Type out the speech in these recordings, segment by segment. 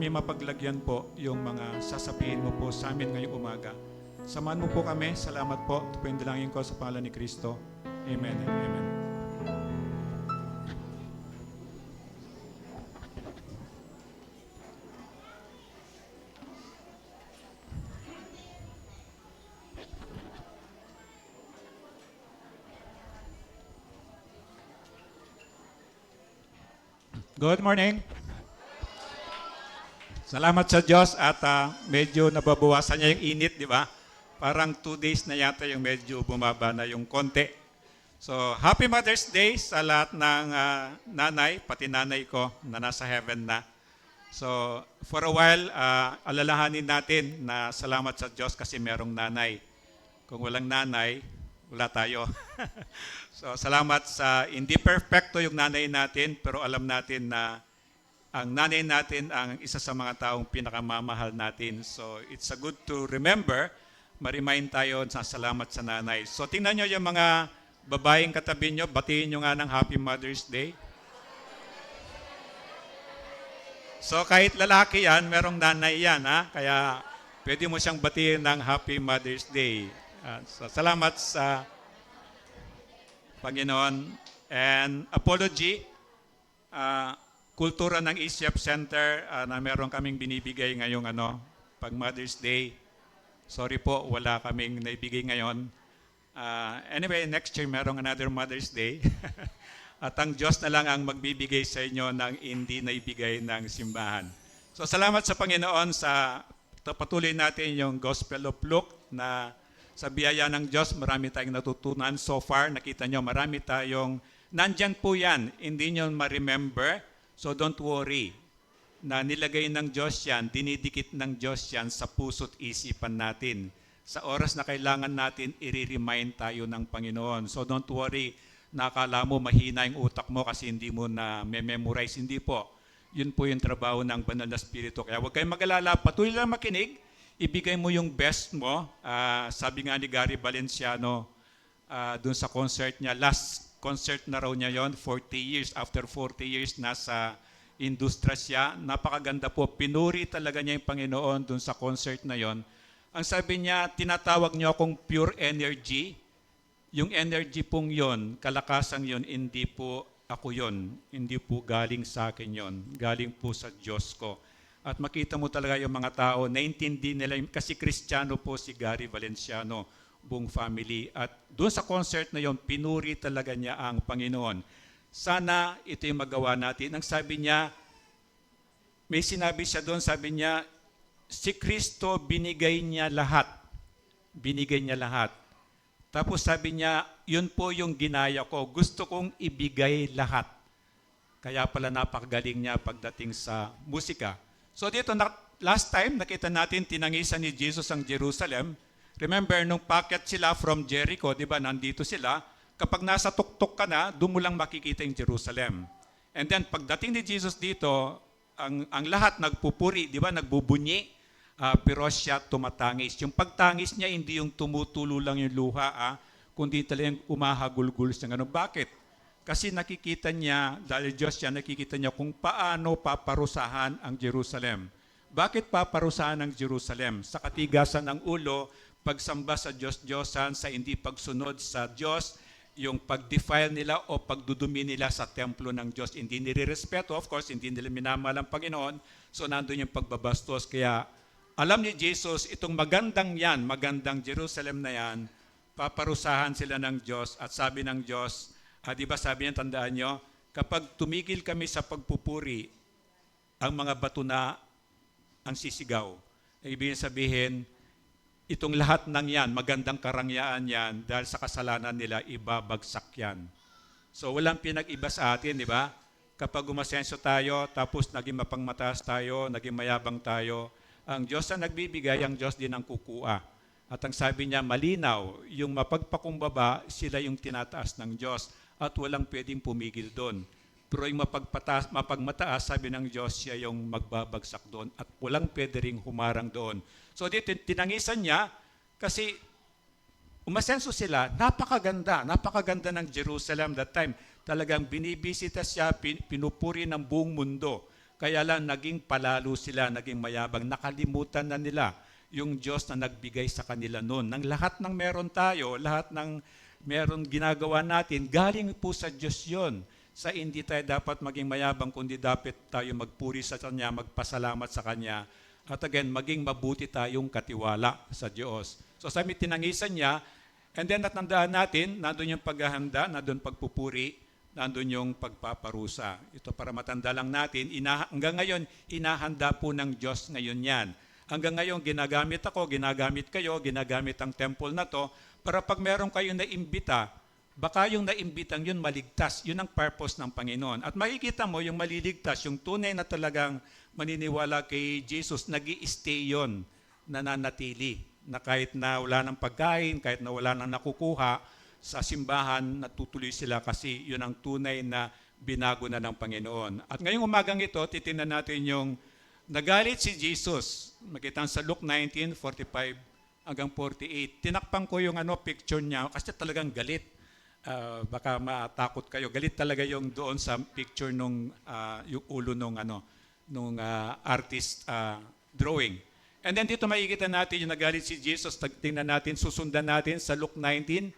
kami mapaglagyan po yung mga sasabihin mo po sa amin ngayong umaga. Samahan mo po kami. Salamat po. Ito po yung dalangin ko sa pangalan ni Kristo. Amen and amen. Good morning. Salamat sa Diyos at medyo nababawasan niya yung init, di ba? Parang 2 days na yata yung medyo bumaba na yung konti. So, Happy Mother's Day sa lahat ng nanay, pati nanay ko na nasa heaven na. So, for a while, alalahanin natin na salamat sa Diyos kasi merong nanay. Kung walang nanay, wala tayo. So, salamat sa hindi perfecto yung nanay natin, pero alam natin na ang nanay natin ang isa sa mga taong pinakamamahal natin. So, it's a good to remember, ma-remind tayo sa salamat sa nanay. So, tingnan nyo yung mga babaeng katabi nyo, batiin nyo nga ng Happy Mother's Day. So, kahit lalaki yan, merong nanay yan, ha? Kaya, pwede mo siyang batiin ng Happy Mother's Day. So, salamat sa Panginoon. And apology, kultura ng ECF Center na meron kaming binibigay ngayong pag Mother's Day. Sorry po, wala kaming naibigay ngayon. Anyway, next year merong another Mother's Day. At ang Diyos na lang ang magbibigay sa inyo ng hindi naibigay ng simbahan. So salamat sa Panginoon sa patuloy natin yung Gospel of Luke na sa biyaya ng Diyos, marami tayong natutunan so far. Nakita nyo, marami tayong, nandyan po yan, hindi nyo ma-remember. So don't worry, na nilagay ng Diyos yan, dinidikit ng Diyos yan sa puso't isipan natin. Sa oras na kailangan natin, i-remind tayo ng Panginoon. So don't worry, nakala mo mahina yung utak mo kasi hindi mo na memorize. Hindi po. Yun po yung trabaho ng Banal na Espiritu. Kaya huwag kayong mag-alala, patuloy lang makinig. Ibigay mo yung best mo. Sabi nga ni Gary Valenciano dun sa concert niya, last concert na raw niya yon, 40 years. After 40 years, nasa industriya siya. Napakaganda po. Pinuri talaga niya yung Panginoon dun sa concert na yon. Ang sabi niya, tinatawag niyo akong pure energy. Yung energy pong yon, kalakasang yon, hindi po ako yon. Hindi po galing sa akin yon. Galing po sa Diyos ko. At makita mo talaga yung mga tao, naintindi nila, kasi Kristiyano po si Gary Valenciano, buong family. At doon sa concert na yon, pinuri talaga niya ang Panginoon. Sana ito yung magawa natin. Ang sabi niya, may sinabi siya doon, sabi niya, si Kristo binigay niya lahat. Binigay niya lahat. Tapos sabi niya, yun po yung ginaya ko. Gusto kong ibigay lahat. Kaya pala napakagaling niya pagdating sa musika. So dito, last time, nakita natin, tinangisan ni Jesus ang Jerusalem. Remember, nung packet sila from Jericho, di ba, nandito sila, kapag nasa tuktok ka na, doon mo lang makikita yung Jerusalem. And then, pagdating ni Jesus dito, ang lahat nagpupuri, di ba, nagbubunyi, pero siya tumatangis. Yung pagtangis niya, hindi yung tumutulo lang yung luha, kundi talagang umahagulgul siya. Bakit? Kasi nakikita niya, dahil Diyos siya, nakikita niya kung paano paparusahan ang Jerusalem. Bakit paparusahan ang Jerusalem? Sa katigasan ng ulo, pagsamba sa Diyos-Diyosan, sa hindi pagsunod sa Diyos, yung pag-defile nila o pagdudumi nila sa templo ng Diyos. Hindi nire-respeto, of course, hindi nila minamahal ang Panginoon. So nandun yung pagbabastos. Kaya alam ni Jesus, itong magandang yan, magandang Jerusalem na yan, paparusahan sila ng Diyos. At sabi ng Diyos, di ba sabi niya, tandaan nyo, kapag tumigil kami sa pagpupuri, ang mga bato na ang sisigaw. Ibig sabihin, itong lahat ng yan, magandang karangyaan yan, dahil sa kasalanan nila, ibabagsak yan. So walang pinag-iba sa atin, di ba? Kapag umasenso tayo, tapos naging mapangmataas tayo, naging mayabang tayo, ang Diyos ang nagbibigay, ang Diyos din ang kukua. At ang sabi niya, malinaw, yung mapagpakumbaba, sila yung tinataas ng Diyos. At walang pwedeng pumigil doon. Pero yung mapagmataas, sabi ng Diyos, siya yung magbabagsak doon. At walang pwede ring humarang doon. So dito, tinangisan niya, kasi umasenso sila, napakaganda ng Jerusalem that time. Talagang binibisita siya, pinupuri ng buong mundo. Kaya lang naging palalo sila, naging mayabang. Nakalimutan na nila yung Diyos na nagbigay sa kanila noon. Nang lahat ng meron tayo, lahat ng meron ginagawa natin, galing po sa Diyos yon. Sa hindi tayo dapat maging mayabang, kundi dapat tayo magpuri sa Kanya, magpasalamat sa Kanya. At again, maging mabuti tayong katiwala sa Diyos. So sabi, tinangisan niya, and then natandaan natin, nandun yung paghahanda, nandun pagpupuri, nandun yung pagpaparusa. Ito para matanda lang natin, hanggang ngayon, inahanda po ng Diyos ngayon yan. Hanggang ngayon, ginagamit ako, ginagamit kayo, ginagamit ang temple na to, para pag meron kayong naimbita, baka yung naimbitang yun maligtas. Yun ang purpose ng Panginoon. At makikita mo yung maliligtas, yung tunay na talagang maniniwala kay Jesus, nag-i-stay yun, nananatili. Na kahit na wala ng pagkain, kahit na wala ng nakukuha, sa simbahan, natutuloy sila kasi yun ang tunay na binago na ng Panginoon. At ngayong umagang ito, titingnan natin yung nagalit si Jesus. Makita sa Luke 19:45 hanggang 48. Tinakpan ko yung picture niya kasi talagang galit. Baka matakot kayo. Galit talaga yung doon sa picture nung yung ulo nung artist drawing. And then dito makikita natin yung nagalit si Jesus. Tingnan natin, susundan natin sa Luke 19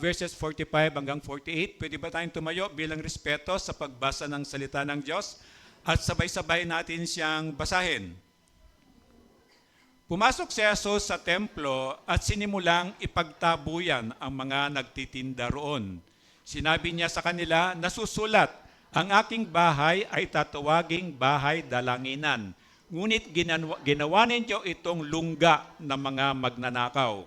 verses 45 hanggang 48. Pwede ba tayong tumayo bilang respeto sa pagbasa ng salita ng Diyos? At sabay-sabay natin siyang basahin. Pumasok si Jesus sa templo at sinimulang ipagtabuyan ang mga nagtitinda roon. Sinabi niya sa kanila, nasusulat, ang aking bahay ay tatawaging bahay dalanginan. Ngunit ginawa ninyo itong lungga ng mga magnanakaw.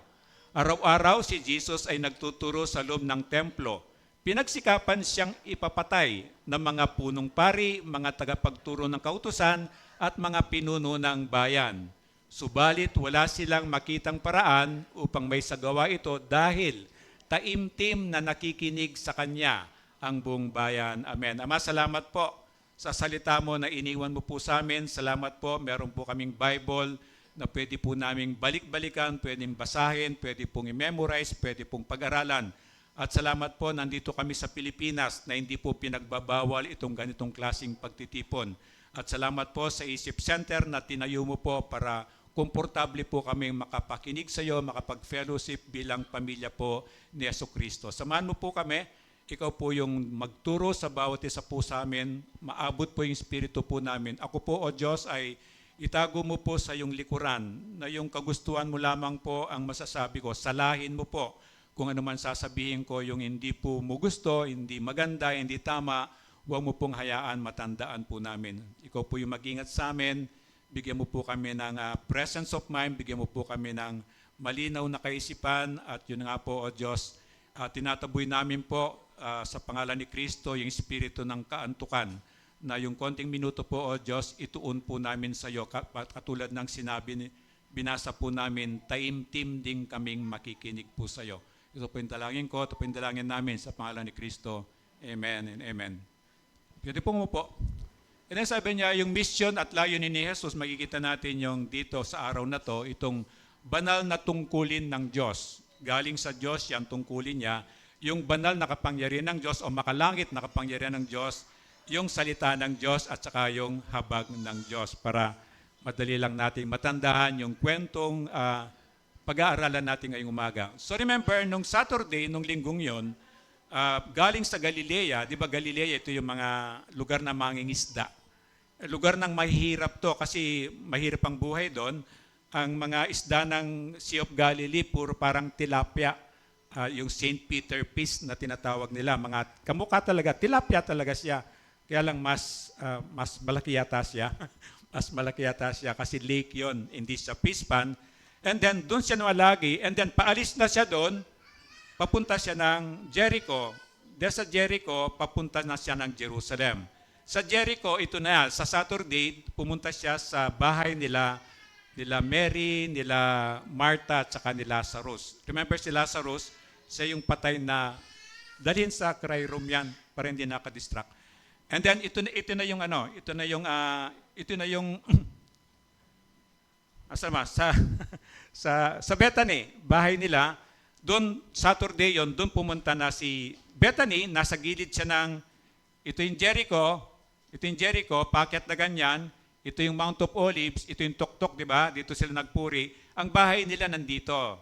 Araw-araw si Jesus ay nagtuturo sa loob ng templo. Pinagsikapan siyang ipapatay ng mga punong pari, mga tagapagturo ng kautusan at mga pinuno ng bayan. Subalit wala silang makitang paraan upang may sagawa ito dahil taimtim na nakikinig sa Kanya ang buong bayan. Amen. Ama, salamat po sa salita mo na iniwan mo po sa amin. Salamat po, meron po kaming Bible na pwede po naming balik-balikan, pwedeng basahin, pwede pong i-memorize, pwede pong pag-aralan. At salamat po, nandito kami sa Pilipinas na hindi po pinagbabawal itong ganitong klaseng pagtitipon. At salamat po sa Isip Center na tinayo mo po para komportable po kami makapakinig sa iyo, makapag-fellowship bilang pamilya po ni Jesucristo. Samahan mo po kami, ikaw po yung magturo sa bawat isa po sa amin, maabot po yung Espiritu po namin. Ako po, O Diyos, ay itago mo po sa iyong likuran na yung kagustuhan mo lamang po ang masasabi ko. Salahin mo po kung ano man sasabihin ko, yung hindi po mo gusto, hindi maganda, hindi tama, huwag mo pong hayaan, matandaan po namin. Ikaw po yung mag-ingat sa amin, bigyan mo po kami ng presence of mind, bigyan mo po kami ng malinaw na kaisipan, at yun nga po, O Diyos, tinataboy namin po sa pangalan ni Kristo yung espiritu ng kaantukan, na yung konting minuto po, O Diyos, ituon po namin sa iyo. Katulad ng sinabi, binasa po namin, taimtim din kaming makikinig po sa iyo. Ito po yung dalangin ko, ito po yung dalangin namin sa pangalan ni Kristo. Amen and amen. Pwede po mo po. And then sabi niya, yung mission at layunin ni Jesus, makikita natin yung dito sa araw na to, itong banal na tungkulin ng Diyos. Galing sa Diyos yan tungkulin niya, yung banal na kapangyarihan ng Diyos o makalangit na kapangyarihan ng Diyos, yung salita ng Diyos at saka yung habag ng Diyos, para madali lang natin matandahan yung kwentong pag-aaralan natin ngayong umaga. So remember, nung Saturday, nung linggong yon, galing sa Galilea, di ba Galilea, ito yung mga lugar na mangingisda. Lugar ng mahirap to kasi mahirap ang buhay doon. Ang mga isda ng Sea of Galilee, puro parang tilapia. Yung St. Peter fish na tinatawag nila. Mga kamukha talaga, tilapia talaga siya. Kaya lang mas malaki yata siya. Mas malaki yata siya kasi lake yon, hindi siya fish pan. And then doon siya nawalagi. And then paalis na siya doon, papunta siya ng Jericho. Dahil sa Jericho, papunta na siya ng Jerusalem. Sa Jericho, ito na, sa Saturday, pumunta siya sa bahay nila Mary, nila Martha, at saka ni Lazarus. Remember si Lazarus, siya yung patay na dalhin sa cry room yan para hindi nakadistract. And then ito na yung asama sa Bethany, bahay nila. Doon Saturday doon pumunta na si Bethany, nasa gilid siya ng ito yung Jericho, Ito yung Jericho, paakyat na ganyan. Ito yung Mount of Olives, ito yung tuktok, di ba? Dito sila nagpuri. Ang bahay nila nandito.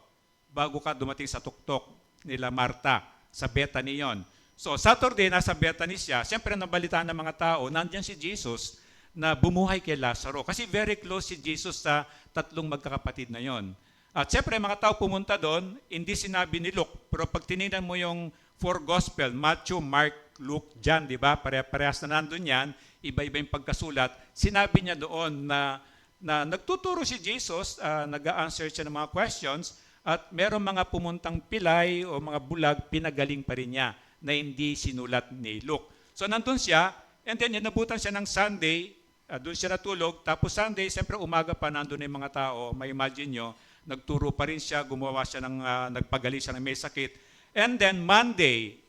Bago ka dumating sa tuktok nila Marta, sa Bethany yon. So Saturday, nasa Bethany siya. Siyempre, nabalitaan ng mga tao, nandiyan si Jesus na bumuhay kay Lazaro. Kasi very close si Jesus sa tatlong magkakapatid na yon. At siyempre, mga tao pumunta doon, hindi sinabi ni Luke. Pero pag tinignan mo yung four gospel, Matthew, Mark, Luke, John, di ba? Parehas na nandun yan. Iba-iba yung pagkasulat. Sinabi niya doon na nagtuturo si Jesus, nag-a-answer siya ng mga questions, at merong mga pumuntang pilay o mga bulag, pinagaling pa rin niya na hindi sinulat ni Luke. So nandun siya, and then inabutan siya ng Sunday, doon siya natulog, tapos Sunday, siyempre umaga pa nandun yung mga tao, may imagine nyo, nagturo pa rin siya, gumawa siya nagpagaling siya ng may sakit. And then Monday,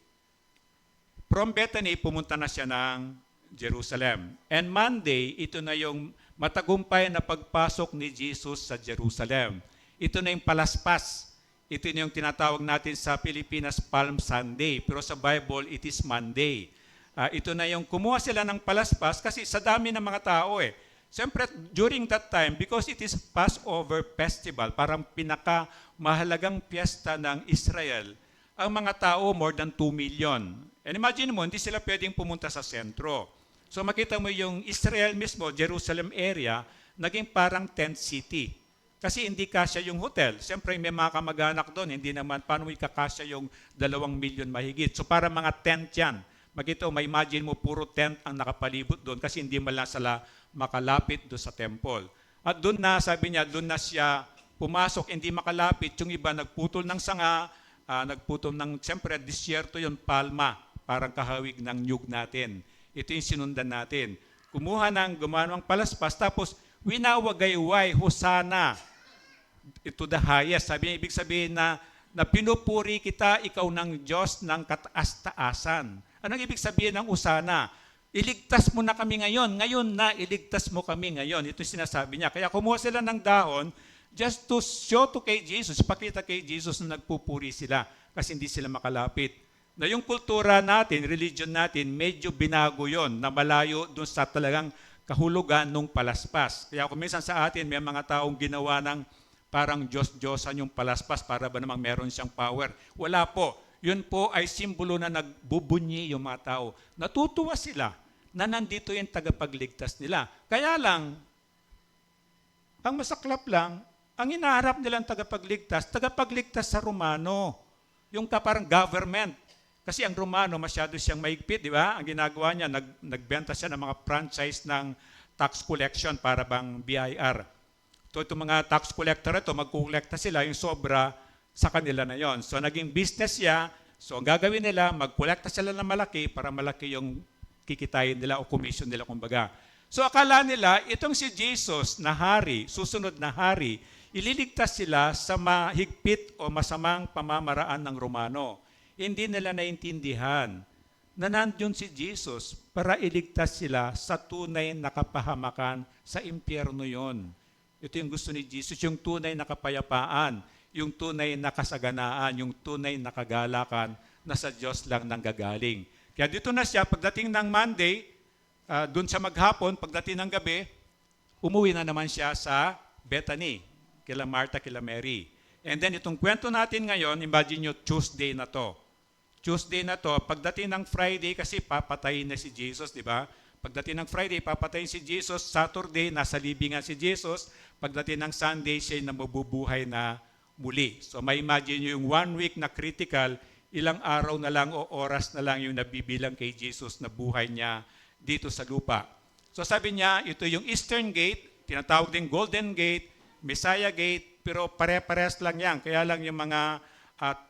from Bethany, pumunta na siya ng Jerusalem. And Monday, ito na yung matagumpay na pagpasok ni Jesus sa Jerusalem. Ito na yung palaspas. Ito na yung tinatawag natin sa Pilipinas Palm Sunday. Pero sa Bible, it is Monday. Ito na yung kumuha sila ng palaspas kasi sa dami ng mga tao eh. Siyempre, during that time, because it is Passover festival, parang pinakamahalagang piyesta ng Israel, ang mga tao more than 2 million. And imagine mo, hindi sila pwedeng pumunta sa sentro. So makita mo yung Israel mismo, Jerusalem area, naging parang tent city. Kasi hindi kasya yung hotel. Siyempre may mga kamag-anak doon, hindi naman paano ikakasya yung 2 million mahigit. So para mga tent yan. Makita mo, may imagine mo puro tent ang nakapalibot doon kasi hindi man lang sila makalapit doon sa temple. At doon na, sabi niya, doon na siya pumasok, hindi makalapit. Yung iba nagputol ng sanga, nagputol ng, siyempre, disyerto yung palma, parang kahawig ng nyug natin. Ito yung sinundan natin. Gumawa ng palaspas, tapos winawagayway, hosana, ito the highest. Sabi niya, ibig sabihin na pinupuri kita, ikaw ng Diyos ng kataas-taasan. Anong ibig sabihin ng hosana? Iligtas mo na kami ngayon. Ngayon na, iligtas mo kami ngayon. Ito yung sinasabi niya. Kaya kumuha sila ng dahon just to show to kay Jesus, pakita kay Jesus na nagpupuri sila kasi hindi sila makalapit. Na yung kultura natin, religion natin, medyo binago yon na malayo dun sa talagang kahulugan ng palaspas. Kaya kung minsan sa atin, may mga taong ginawa ng parang Diyos-Diyosan yung palaspas para ba namang meron siyang power. Wala po. Yun po ay simbolo na nagbubunyi yung mga tao. Natutuwa sila na nandito yung tagapagligtas nila. Kaya lang, ang masaklap lang, ang inaharap nilang tagapagligtas sa Romano. Yung parang government. Kasi ang Romano, masyado siyang maigpit, di ba? Ang ginagawa niya, nagbenta siya ng mga franchise ng tax collection para bang BIR. So itong mga tax collector ito, magkukolekta sila, yung sobra sa kanila na yon. So naging business siya, so ang gagawin nila, magkolekta sila ng malaki para malaki yung kikitain nila o commission nila kumbaga. So akala nila, itong si Jesus na hari, susunod na hari, ililigtas sila sa mahigpit o masamang pamamaraan ng Romano. Hindi nila naintindihan na nandiyon si Jesus para iligtas sila sa tunay na kapahamakan sa impyerno yon. Ito yung gusto ni Jesus, yung tunay na kapayapaan, yung tunay na kasaganaan, yung tunay na kagalakan na sa Diyos lang nanggagaling. Kaya dito na siya, pagdating ng Monday, doon siya maghapon, pagdating ng gabi, umuwi na naman siya sa Bethany, kila Martha, kila Mary. And then itong kwento natin ngayon, imagine nyo, Tuesday na to. Tuesday na to, pagdating ng Friday, kasi papatayin na si Jesus, di ba? Pagdating ng Friday, papatayin si Jesus. Saturday, nasa libingan si Jesus. Pagdating ng Sunday, siya na mabubuhay na muli. So may imagine nyo yung 1 week na critical, ilang araw na lang o oras na lang yung nabibilang kay Jesus na buhay niya dito sa lupa. So sabi niya, ito yung Eastern Gate, tinatawag din Golden Gate, Messiah Gate, pero pare-parehas lang yan. Kaya lang yung mga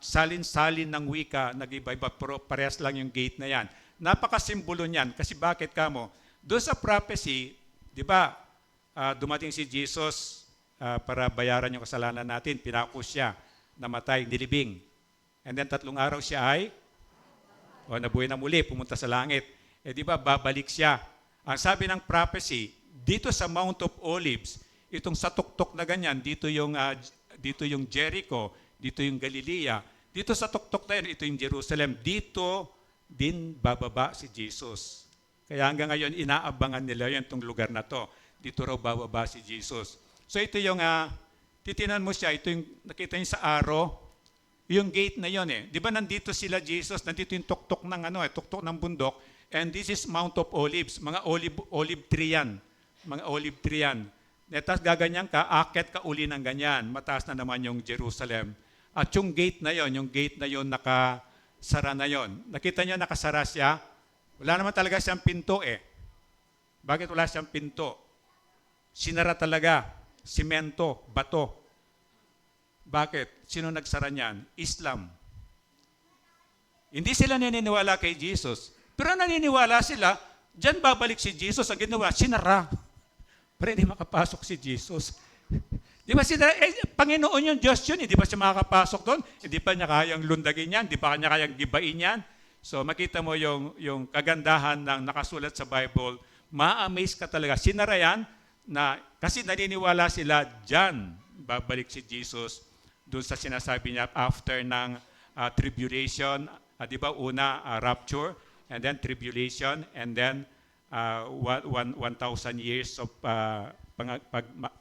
salin-salin ng wika, nag-iba-iba, pero parehas lang yung gate na yan. Napakasimbolo niyan. Kasi bakit kamo? Doon sa prophecy, di ba, dumating si Jesus para bayaran yung kasalanan natin. Pinako siya, namatay, nilibing. And then 3 araw siya ay nabuhay na muli, pumunta sa langit. Di ba, babalik siya. Ang sabi ng prophecy, dito sa Mount of Olives, itong sa tuktok na ganyan, dito yung Jericho, dito yung Galilea, dito sa tuktok na yun, ito yung Jerusalem, dito din bababa si Jesus. Kaya hanggang ngayon, inaabangan nila yan itong lugar na to. Dito raw bababa si Jesus. So ito yung, titinan mo siya, ito yung nakita niyo sa arrow, yung gate na yon eh. Di ba nandito sila Jesus, nandito yung tuktok ng tuktok ng bundok, and this is Mount of Olives, mga olive tree yan. Mga olive tree yan. Tapos gaganyan ka, akit ka uli ng ganyan. Mataas na naman yung Jerusalem. At yung gate na yon nakasara na yon. Nakita niyo nakasara siya? Wala naman talaga siyang pinto eh. Bakit wala siyang pinto? Sinara talaga. Simento, bato. Bakit? Sino nagsara niyan? Islam. Hindi sila naniniwala kay Jesus. Pero naniniwala sila, diyan babalik si Jesus. Ang ginawa, sinara. Pero hindi makapasok si Jesus. Di ba sila, Panginoon yung Diyos yun, hindi ba siya makakapasok doon? Hindi pa niya kayang lundagin yan, hindi pa niya kayang gibain yan. So makita mo yung kagandahan ng nakasulat sa Bible, ma-amaze ka talaga. Sinara yan, kasi naniniwala sila, dyan babalik si Jesus doon sa sinasabi niya after ng tribulation. Di ba una, rapture, and then tribulation, and then 1,000 years of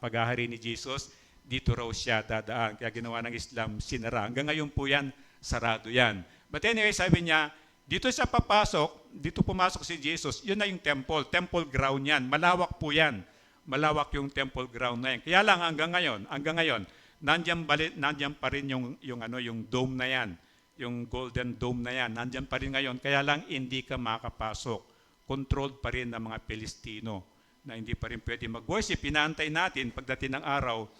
paghahari ni Jesus, dito raw siya dadaan. Kaya ginawa ng Islam, sinara. Hanggang ngayon po yan, sarado yan. But anyway, sabi niya, dito siya papasok, dito pumasok si Jesus, yun na yung temple ground yan. Malawak po yan. Malawak yung temple ground na yan. Kaya lang hanggang ngayon, nandiyan pa rin yung dome na yan, yung golden dome na yan, nandiyan pa rin ngayon. Kaya lang hindi ka makapasok. Controlled pa rin ng mga Pilistino na hindi pa rin pwede mag-worship. Pinaantay natin, pagdating ng araw,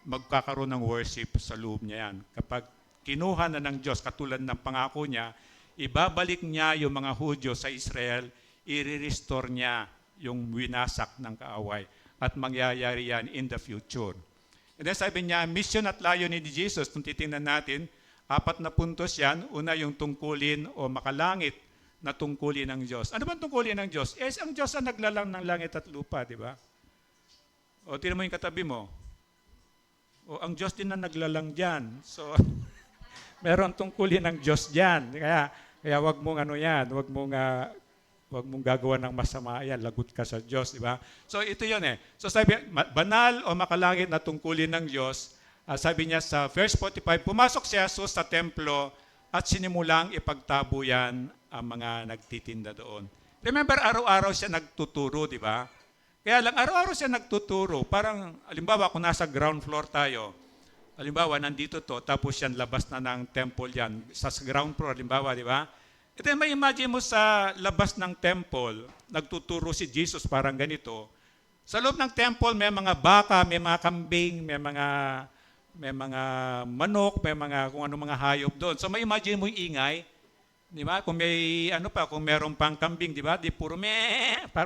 magkakaroon ng worship sa loob niya yan. Kapag kinuha na ng Diyos, katulad ng pangako niya, ibabalik niya yung mga Hudyo sa Israel, i-restore niya yung winasak ng kaaway. At mangyayari yan in the future. And then sabi niya, mission at layunin ni Jesus, kung titingnan natin, 4 na puntos yan. Una yung tungkulin o makalangit na tungkulin ng Diyos. Ano ba tungkulin ng Diyos? Ang Diyos ang naglalang ng langit at lupa, di ba? O tingnan mo yung katabi mo. O ang Diyos din na naglalang dyan. So, meron tungkulin ng Diyos dyan. Kaya wag mong wag mong gagawa ng masama yan. Lagot ka sa Diyos, di ba? So ito yun eh. So sabi, banal o makalangit na tungkulin ng Diyos, sabi niya sa verse 45, pumasok si Jesus sa templo at sinimulang ipagtabo yan ang mga nagtitinda doon. Remember, araw-araw siya nagtuturo, di ba? Kaya lang, araw-araw siya nagtuturo. Parang, alimbawa, kung nasa ground floor tayo, alimbawa, nandito to, tapos yan, labas na ng temple yan. Sa ground floor, alimbawa, di ba? Ito yung may imagine mo sa labas ng temple, nagtuturo si Jesus parang ganito. Sa loob ng temple, may mga baka, may mga kambing, may mga manok, may mga kung ano mga hayop doon. So may imagine mo yung ingay, di ba? Kung may kung meron pang kambing, di ba? Di puro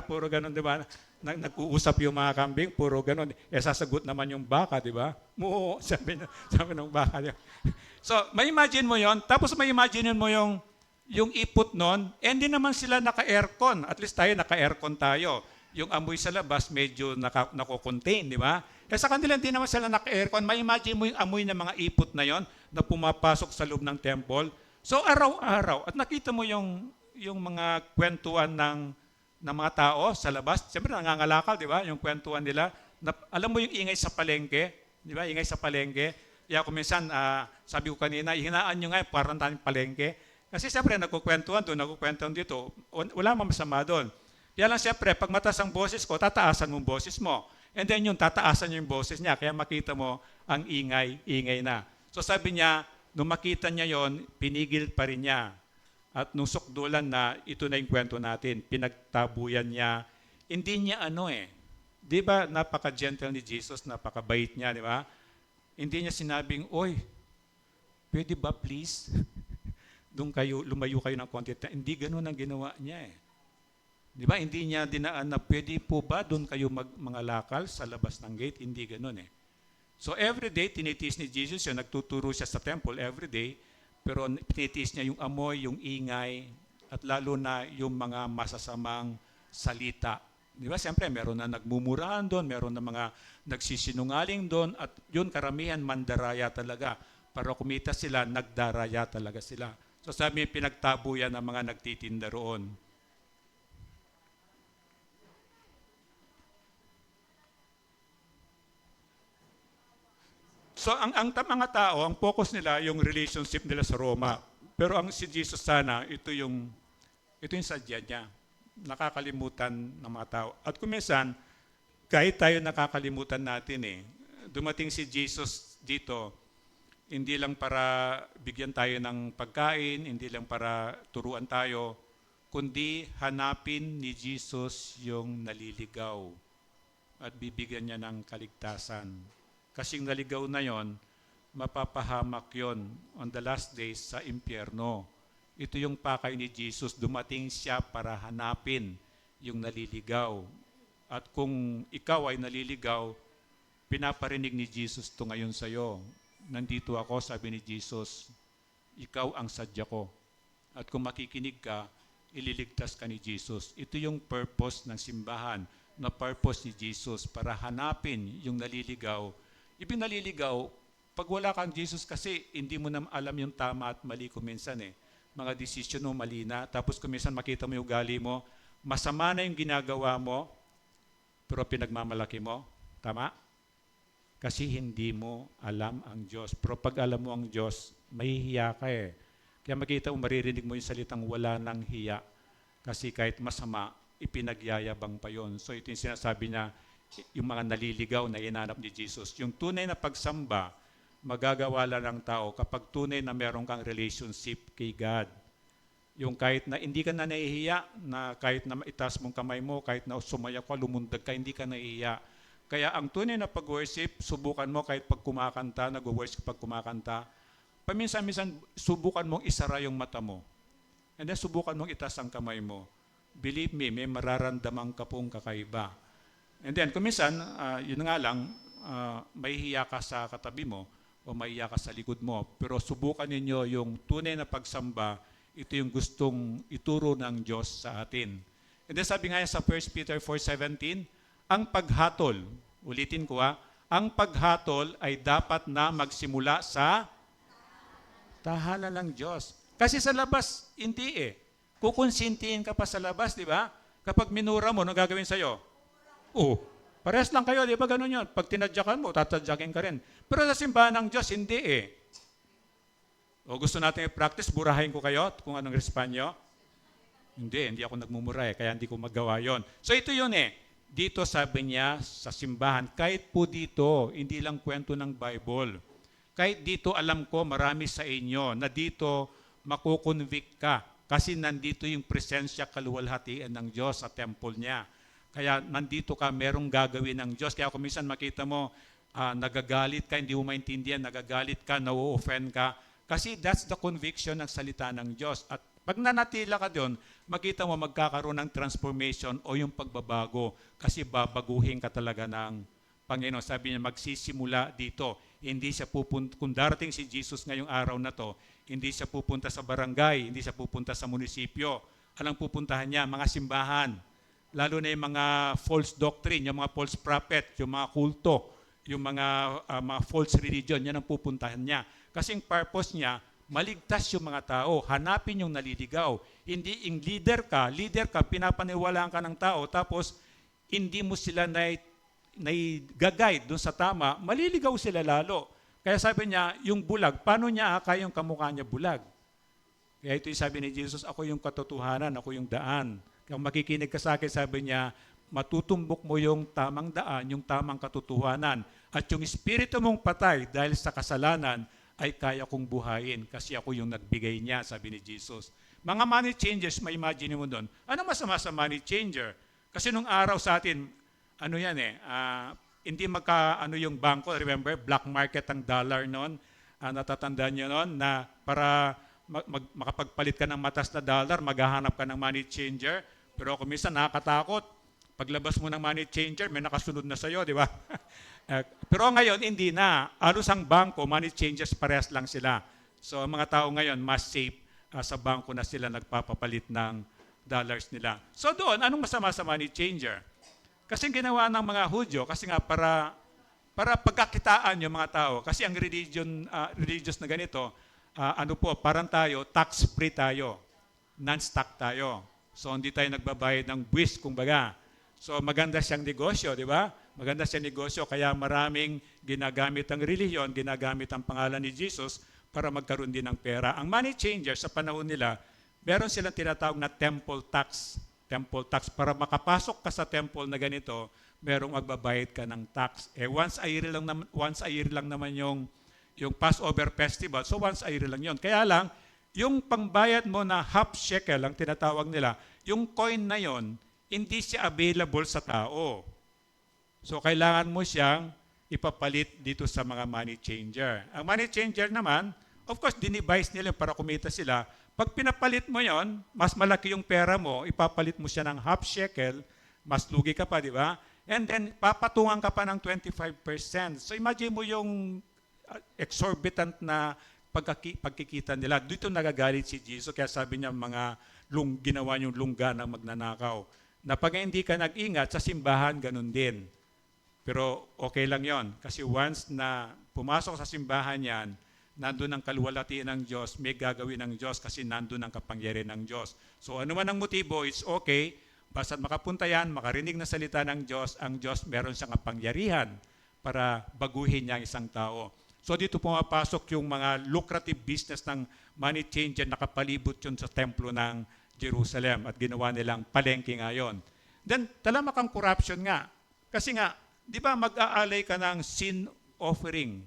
puro ganun, di ba? Nag-uusap yung mga kambing, puro ganun. Sasagot naman yung baka, di ba? Moo, sabi ng baka. So may imagine mo yon, tapos may imagine mo yung ipot nun, hindi naman sila naka-aircon. At least tayo, naka-aircon tayo. Yung amoy sa labas, medyo nako-contain, di ba? Sa kanila, hindi naman sila naka-aircon. May imagine mo yung amoy ng mga ipot na yon na pumapasok sa loob ng temple. So, araw-araw. At nakita mo yung mga kwentuhan ng mga tao sa labas. Siyempre, nangangalakal, di ba? Yung kwentuhan nila. Alam mo yung ingay sa palengke? Di ba? Ingay sa palengke. Kaya kung minsan, sabi ko kanina, hinaan nyo nga, parang tayong palengke. Kasi siyempre, nagkukwentuhan doon, nagkukwentuhan dito. Wala mang masama doon. Kaya lang siyempre, pag mataas ang boses ko, tataasan mo ang boses mo. And then yung tataasan niyo yung boses niya, kaya makita mo ang ingay na. So sabi niya, nung makita niya yon, pinigil pa rin niya. At nung sukdulan na, ito na yung kwento natin, pinagtabuyan niya. Hindi niya di ba napaka-gentle ni Jesus, napaka-bait niya, di ba? Hindi niya sinabing, oy, pwede ba please? Doon lumayo kayo ng konti. Hindi ganun ang ginawa niya eh. Di ba? Hindi niya dinaan na pwede po ba doon kayo mga lakal sa labas ng gate? Hindi ganun eh. So every day, tinitiis ni Jesus yun. Nagtuturo siya sa temple every day. Pero tinitiis niya yung amoy, yung ingay, at lalo na yung mga masasamang salita. Di ba? Siyempre, meron na nagmumurahan doon, meron na mga nagsisinungaling doon, at yun karamihan mandaraya talaga. Para kumita sila, nagdaraya talaga sila. So sabi, pinagtabo yan ng mga nagtitinda roon. So mga tao, ang focus nila yung relationship nila sa Roma. Pero ang si Jesus sana, ito yung sadya niya. Nakakalimutan ng mga tao. At kung minsan, kahit tayo nakakalimutan natin dumating si Jesus dito, hindi lang para bigyan tayo ng pagkain, hindi lang para turuan tayo, kundi hanapin ni Jesus yung naliligaw at bibigyan niya ng kaligtasan. Kasing naligaw na yon, mapapahamak yon on the last days sa impyerno. Ito yung pakay ni Jesus, dumating siya para hanapin yung naliligaw. At kung ikaw ay naliligaw, pinaparinig ni Jesus ito ngayon sa iyo. Nandito ako, sabi ni Jesus, ikaw ang sadya ko. At kung makikinig ka, ililigtas ka ni Jesus. Ito yung purpose ng simbahan, na purpose ni Jesus, para hanapin yung naliligaw. Ibig naliligaw, pag wala kang Jesus kasi, hindi mo na alam yung tama at mali kuminsan Mga desisyon mo mali na, tapos kuminsan makita mo yung ugali mo, masama na yung ginagawa mo, pero pinagmamalaki mo. Tama? Kasi hindi mo alam ang Diyos. Pero pag alam mo ang Diyos, mahihiya ka Kaya makita mo, maririnig mo yung salitang wala ng hiya. Kasi kahit masama, ipinagyayabang pa yon. So ito yung sinasabi niya, yung mga naliligaw na inanap ni Jesus. Yung tunay na pagsamba, magagawa lang ng tao kapag tunay na meron kang relationship kay God. Yung kahit na hindi ka na nahihiya, na kahit na itaas mong kamay mo, kahit na sumaya ka, lumundag ka, hindi ka nahihiya. Kaya ang tunay na pag-worship, subukan mo kahit pag kumakanta, nag-worship pag kumakanta, paminsan-minsan subukan mong isara yung mata mo. And then subukan mong itaas ang kamay mo. Believe me, may mararamdaman ka pong kakaiba. And then kuminsan, yun nga lang, mahihiya ka sa katabi mo o mahihiya ka sa likod mo. Pero subukan ninyo yung tunay na pagsamba, ito yung gustong ituro ng Diyos sa atin. And then sabi nga sa 1 Peter 4:17, ang paghatol, ulitin ko ang paghatol ay dapat na magsimula sa tahanan ng Diyos. Kasi sa labas, hindi kukonsintihin ka pa sa labas, di ba? Kapag minura mo, ano gagawin sa'yo? Parehas lang kayo, di ba ganun yun? Pag tinadyakan mo, tatadyakin ka rin. Pero sa simbahan ng Diyos, hindi O gusto natin i-practice, burahin ko kayo kung anong responyo? Hindi ako nagmumura kaya hindi ko magawa yon. So ito yun Dito sabi niya sa simbahan, kahit po dito, hindi lang kwento ng Bible. Kahit dito alam ko marami sa inyo na dito makukonvict ka kasi nandito yung presensya kaluwalhatian ng Diyos sa temple niya. Kaya nandito ka, merong gagawin ng Diyos. Kaya kung minsan makita mo, nagagalit ka, hindi mo maintindihan, nagagalit ka, na-offend ka. Kasi that's the conviction ng salita ng Diyos. At pag nanatila ka doon, makita mo magkakaroon ng transformation o yung pagbabago kasi babaguhin ka talaga ng Panginoon. Sabi niya, magsisimula dito. Hindi siya pupunta, kung darating si Jesus ngayong araw na to, hindi siya pupunta sa barangay, hindi siya pupunta sa munisipyo. Anong pupuntahan niya? Mga simbahan. Lalo na yung mga false doctrine, yung mga false prophet, yung mga kulto, yung mga false religion, yan ang pupuntahan niya. Kasi yung purpose niya, maligtas yung mga tao, hanapin yung naliligaw. Hindi yung leader ka, pinapaniwalaan ka ng tao, tapos hindi mo sila nai-guide doon sa tama, maliligaw sila lalo. Kaya sabi niya, yung bulag, paano niya kayong kamukha niya bulag? Kaya ito yung sabi ni Jesus, ako yung katotohanan, ako yung daan. Kaya makikinig ka sa akin, sabi niya, matutumbok mo yung tamang daan, yung tamang katotohanan. At yung espiritu mong patay dahil sa kasalanan, ay kaya kong buhayin kasi ako yung nagbigay niya, sabi ni Jesus. Mga money changers, may imagine mo doon. Ano masama sa money changer? Kasi nung araw sa atin, hindi yung bangko, remember, black market ang dollar noon. Natatandaan niyo noon na para makapagpalit ka ng matas na dollar, maghahanap ka ng money changer. Pero kung minsan nakakatakot, paglabas mo ng money changer, may nakasunod na sa'yo, di ba? Pero ngayon, hindi na. Alos ang bangko, money changers, parehas lang sila. So, ang mga tao ngayon, mas safe sa bangko na sila nagpapapalit ng dollars nila. So doon, anong masama sa money changer? Kasi ginawa ng mga Hudyo, kasi nga para pagkakitaan yung mga tao. Kasi ang religious na ganito, parang tayo, tax-free tayo. Non-stock tayo. So, hindi tayo nagbabayad ng buwis, kumbaga. So, maganda siyang negosyo, di ba? Maganda sa negosyo, kaya maraming ginagamit ang relihiyon, ginagamit ang pangalan ni Jesus para magkaroon din ng pera. Ang money changers sa panahon nila, meron silang tinatawag na temple tax. Temple tax. Para makapasok ka sa temple na ganito, merong magbabayad ka ng tax. Once a year lang naman yung Passover festival. So once a year lang yon. Kaya lang, yung pangbayad mo na half shekel, ang tinatawag nila, yung coin na yon, hindi siya available sa tao. So kailangan mo siyang ipapalit dito sa mga money changer. Ang money changer naman, of course, dinivise nila para kumita sila. Pag pinapalit mo yon, mas malaki yung pera mo, ipapalit mo siya ng half shekel, mas lugi ka pa, di ba? And then, papatungan ka pa ng 25%. So imagine mo yung exorbitant na pagkikita nila. Dito nagagalit si Jesus, kaya sabi niya ginawa yung lungga ng magnanakaw. Na pag hindi ka nag-ingat, sa simbahan, ganun din. Pero okay lang yon kasi once na pumasok sa simbahan yan, nandun ang kaluwalhatian ng Diyos, may gagawin ng Diyos kasi nandun ang kapangyarihan ng Diyos. So ano man ang motibo, it's okay. Basta't makapunta yan, makarinig na salita ng Diyos, ang Diyos meron siyang kapangyarihan para baguhin niya ang isang tao. So dito pumapasok yung mga lucrative business ng money changer, nakapalibot yun sa templo ng Jerusalem at ginawa nilang palengke ngayon. Then talamak ang corruption nga. Kasi nga, di ba mag-aalay ka ng sin offering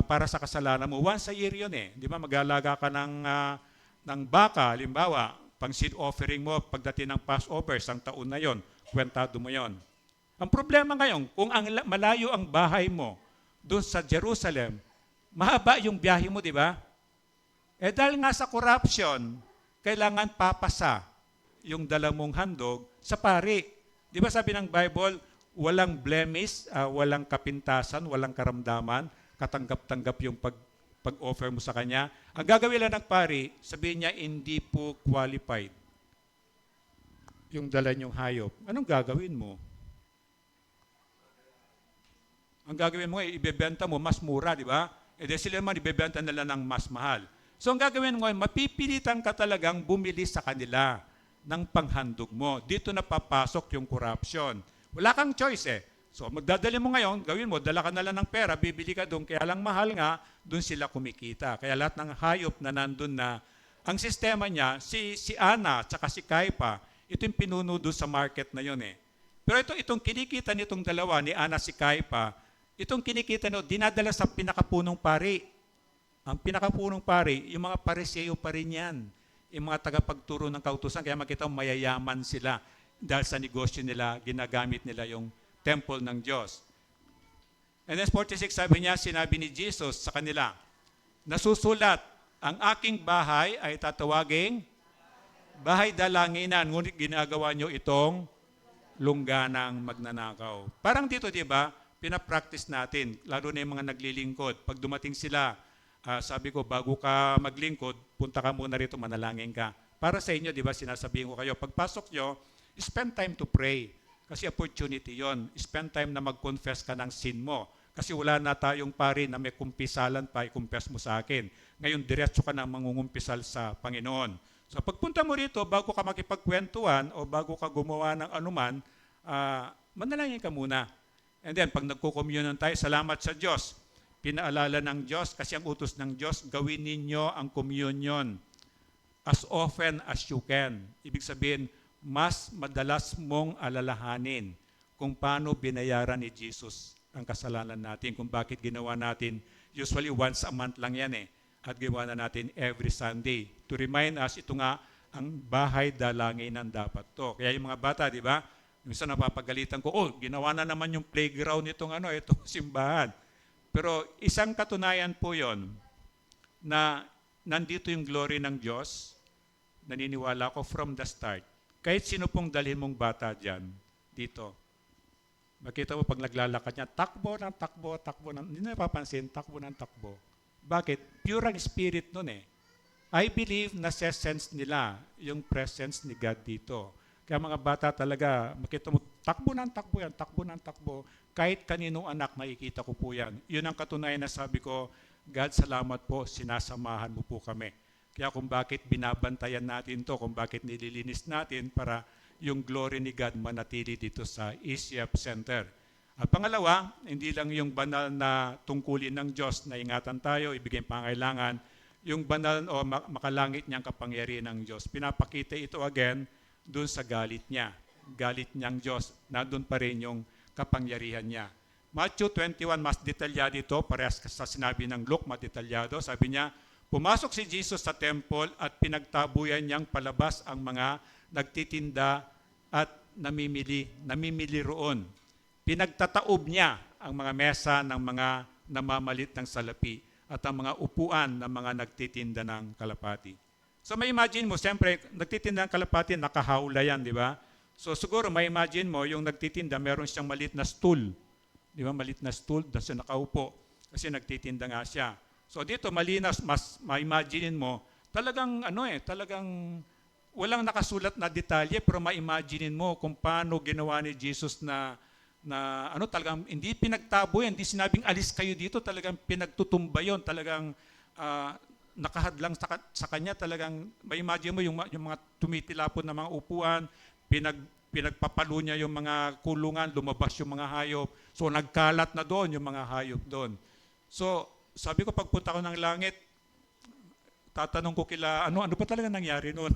para sa kasalanan mo? Once a year yun eh. Di ba mag-aalaga ka ng baka, halimbawa, pang sin offering mo pagdating ng Passover, isang taon na yon, kwentado mo yon. Ang problema ngayon, kung malayo ang bahay mo, doon sa Jerusalem, mahaba yung biyahe mo, di ba? Dahil nga sa corruption, kailangan papasa yung dala mong handog sa pari. Di ba sabi ng Bible, walang blemish, walang kapintasan, walang karamdaman, katanggap-tanggap yung pag-offer mo sa kanya. Ang gagawin lang ng pari, sabihin niya, hindi po qualified yung dala niyong hayop. Anong gagawin mo? Ang gagawin mo, ibebenta mo mas mura, di ba? Dahil sila naman, ibebenta nila ng mas mahal. So ang gagawin mo, mapipilitan ka talagang bumili sa kanila ng panghandog mo. Dito na papasok yung corruption. Wala kang choice eh. So magdadali mo ngayon, gawin mo, dala ka na lang ng pera, bibili ka doon, kaya lang mahal nga, doon sila kumikita. Kaya lahat ng hayop na nandun na, ang sistema niya, si Ana, tsaka si Kaipa, ito yung pinuno doon sa market na yun eh. Pero itong kinikita nitong dalawa, ni Ana, si Kaipa, itong kinikita nyo, dinadala sa pinakapunong pari. Ang pinakapunong pari, yung mga pariseo pa rin yan. Yung mga tagapagturo ng kautusan, kaya makita mo mayayaman sila dahil sa negosyo nila, ginagamit nila yung temple ng Diyos. And then 46, sinabi ni Jesus sa kanila, nasusulat, ang aking bahay ay tatawaging bahay dalanginan, ngunit ginagawa nyo itong lungga ng magnanakaw. Parang dito, di ba, pinapractice natin, lalo na yung mga naglilingkod. Pag dumating sila, sabi ko, bago ka maglingkod, punta ka muna rito, manalangin ka. Para sa inyo, di ba, sinasabihin ko kayo, pagpasok nyo, spend time to pray. Kasi opportunity yon. Spend time na mag-confess ka ng sin mo. Kasi wala na tayong pari na may kumpisalan pa, i-confess mo sa akin. Ngayon, diretso ka na mangungumpisal sa Panginoon. So pagpunta mo rito, bago ka makipagkwentuhan o bago ka gumawa ng anuman, manalangin ka muna. And then, pag nagko-communion tayo, salamat sa Diyos. Pinaalala ng Diyos, kasi ang utos ng Diyos, gawin ninyo ang communion as often as you can. Ibig sabihin, mas madalas mong alalahanin kung paano binayaran ni Jesus ang kasalanan natin, kung bakit ginawa natin, usually once a month lang yan eh, at ginawa na natin every Sunday. To remind us, ito nga, ang bahay dalanginan dapat to. Kaya yung mga bata, di ba, minsan napapagalitan ko, ginawa na naman yung playground itong simbahan. Pero isang katunayan po yon na nandito yung glory ng Diyos, naniniwala ko from the start. Kahit sino pong dalhin mong bata dyan, dito. Makita mo pag naglalakad niya, takbo ng takbo, hindi na napapansin, takbo ng takbo. Bakit? Pure ang spirit nun eh. I believe na sense nila yung presence ni God dito. Kaya mga bata talaga, makita mo, takbo ng takbo. Kahit kaninong anak, makikita ko po yan. Yun ang katunayan na sabi ko, God, salamat po, sinasamahan mo po kami. Kaya kung bakit binabantayan natin to, kung bakit nililinis natin para yung glory ni God manatili dito sa ECF Center. At pangalawa, hindi lang yung banal na tungkulin ng Diyos na ingatan tayo, ibigay pangailangan, yung banal o makalangit niyang kapangyarihan ng Diyos. Pinapakita ito again doon sa galit niya. Galit niyang Diyos, na doon pa rin yung kapangyarihan niya. Matthew 21, mas detalyado ito, parehas sa sinabi ng Luke, mas detalyado. Sabi niya, pumasok si Jesus sa temple at pinagtabuyan niyang palabas ang mga nagtitinda at namimili roon. Pinagtataob niya ang mga mesa ng mga namamalit ng salapi at ang mga upuan ng mga nagtitinda ng kalapati. So may imagine mo, siyempre, nagtitinda ng kalapati, nakahawla yan, di ba? So siguro may imagine mo, yung nagtitinda, meron siyang maliit na stool. Di ba? Maliit na stool, doon siya nakaupo kasi nagtitinda nga siya. So dito, malinas, mas ma-imagine mo, talagang talagang walang nakasulat na detalye, pero ma-imagine mo kung paano ginawa ni Jesus na talagang hindi pinagtabo yan, hindi sinabing alis kayo dito, talagang pinagtutumba yon, talagang nakahadlang sa kanya, talagang may imagine mo yung mga tumitilapon na mga upuan, pinagpapalo niya yung mga kulungan, lumabas yung mga hayop, so nagkalat na doon yung mga hayop doon. So sabi ko, pagpunta ko ng langit, tatanong ko kila, ano pa talaga nangyari noon?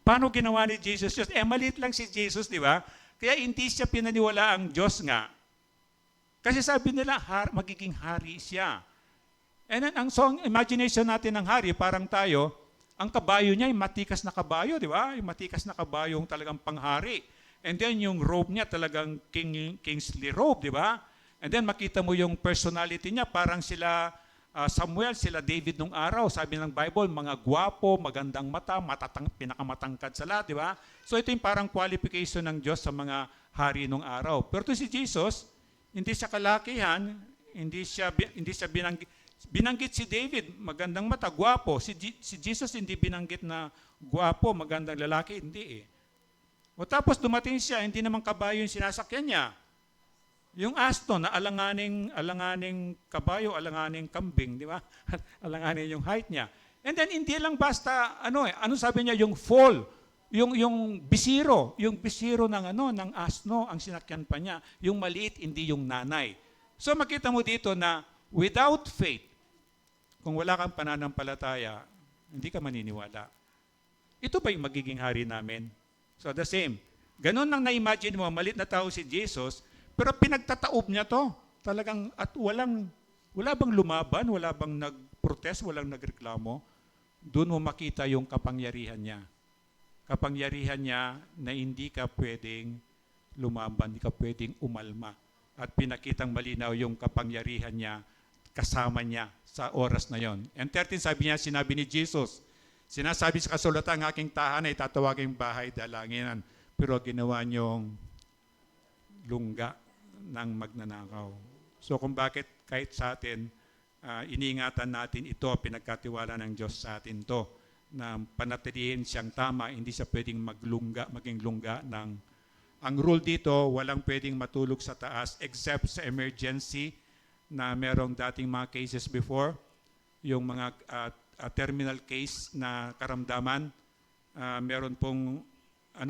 Paano ginawa ni Jesus? Maliit lang si Jesus, di ba? Kaya hindi siya pinaniwala ang Diyos nga. Kasi sabi nila, magiging hari siya. And then, ang imagination natin ng hari, parang tayo, ang kabayo niya, yung matikas na kabayo, di ba? Yung matikas na kabayo, yung talagang panghari. And then, yung robe niya, talagang kingly robe, di ba? And then, makita mo yung personality niya, parang sila Samuel, sila David nung araw, sabi ng Bible, mga gwapo, magandang mata, pinakamatangkad sa lahat, di ba? So ito yung parang qualification ng Diyos sa mga hari nung araw. Pero si Jesus, hindi siya kalakihan, hindi siya binanggit si David, magandang mata, gwapo. Si Jesus hindi binanggit na gwapo, magandang lalaki, hindi eh. O tapos dumating siya, hindi naman kabayo yung sinasakyan niya. Yung asno na alanganing kabayo, alanganing kambing, di ba? Alanganin yung height niya. And then hindi lang basta ano sabi niya, yung foal, yung bisiro ng asno ang sinakyan pa niya, yung maliit, hindi yung nanay. So makita mo dito na without faith, kung wala kang pananampalataya, hindi ka maniniwala. Ito ba yung magiging hari namin? So the same. Ganun lang na-imagine mo, maliit na tao si Jesus, pero pinagtataob niya to. Talagang, at wala bang lumaban, wala bang nagprotest, walang nagreklamo. Doon mo makita yung kapangyarihan niya. Kapangyarihan niya na hindi ka pwedeng lumaban, hindi ka pwedeng umalma. At pinakitang malinaw yung kapangyarihan niya, kasama niya sa oras na yon. And 13, sinabi ni Jesus, sinasabi sa kasulatan, ang aking tahanan ay tatawaging bahay dalanginan. Pero ginawa niyong lungga ng magnanakaw. So kung bakit kahit sa atin, iniingatan natin ito, pinagkatiwala ng Diyos sa atin to, na panatilihin siyang tama, hindi siya pwedeng maging lungga ng... Ang rule dito, walang pwedeng matulog sa taas except sa emergency na merong dating mga cases before, yung mga terminal case na karamdaman, meron pong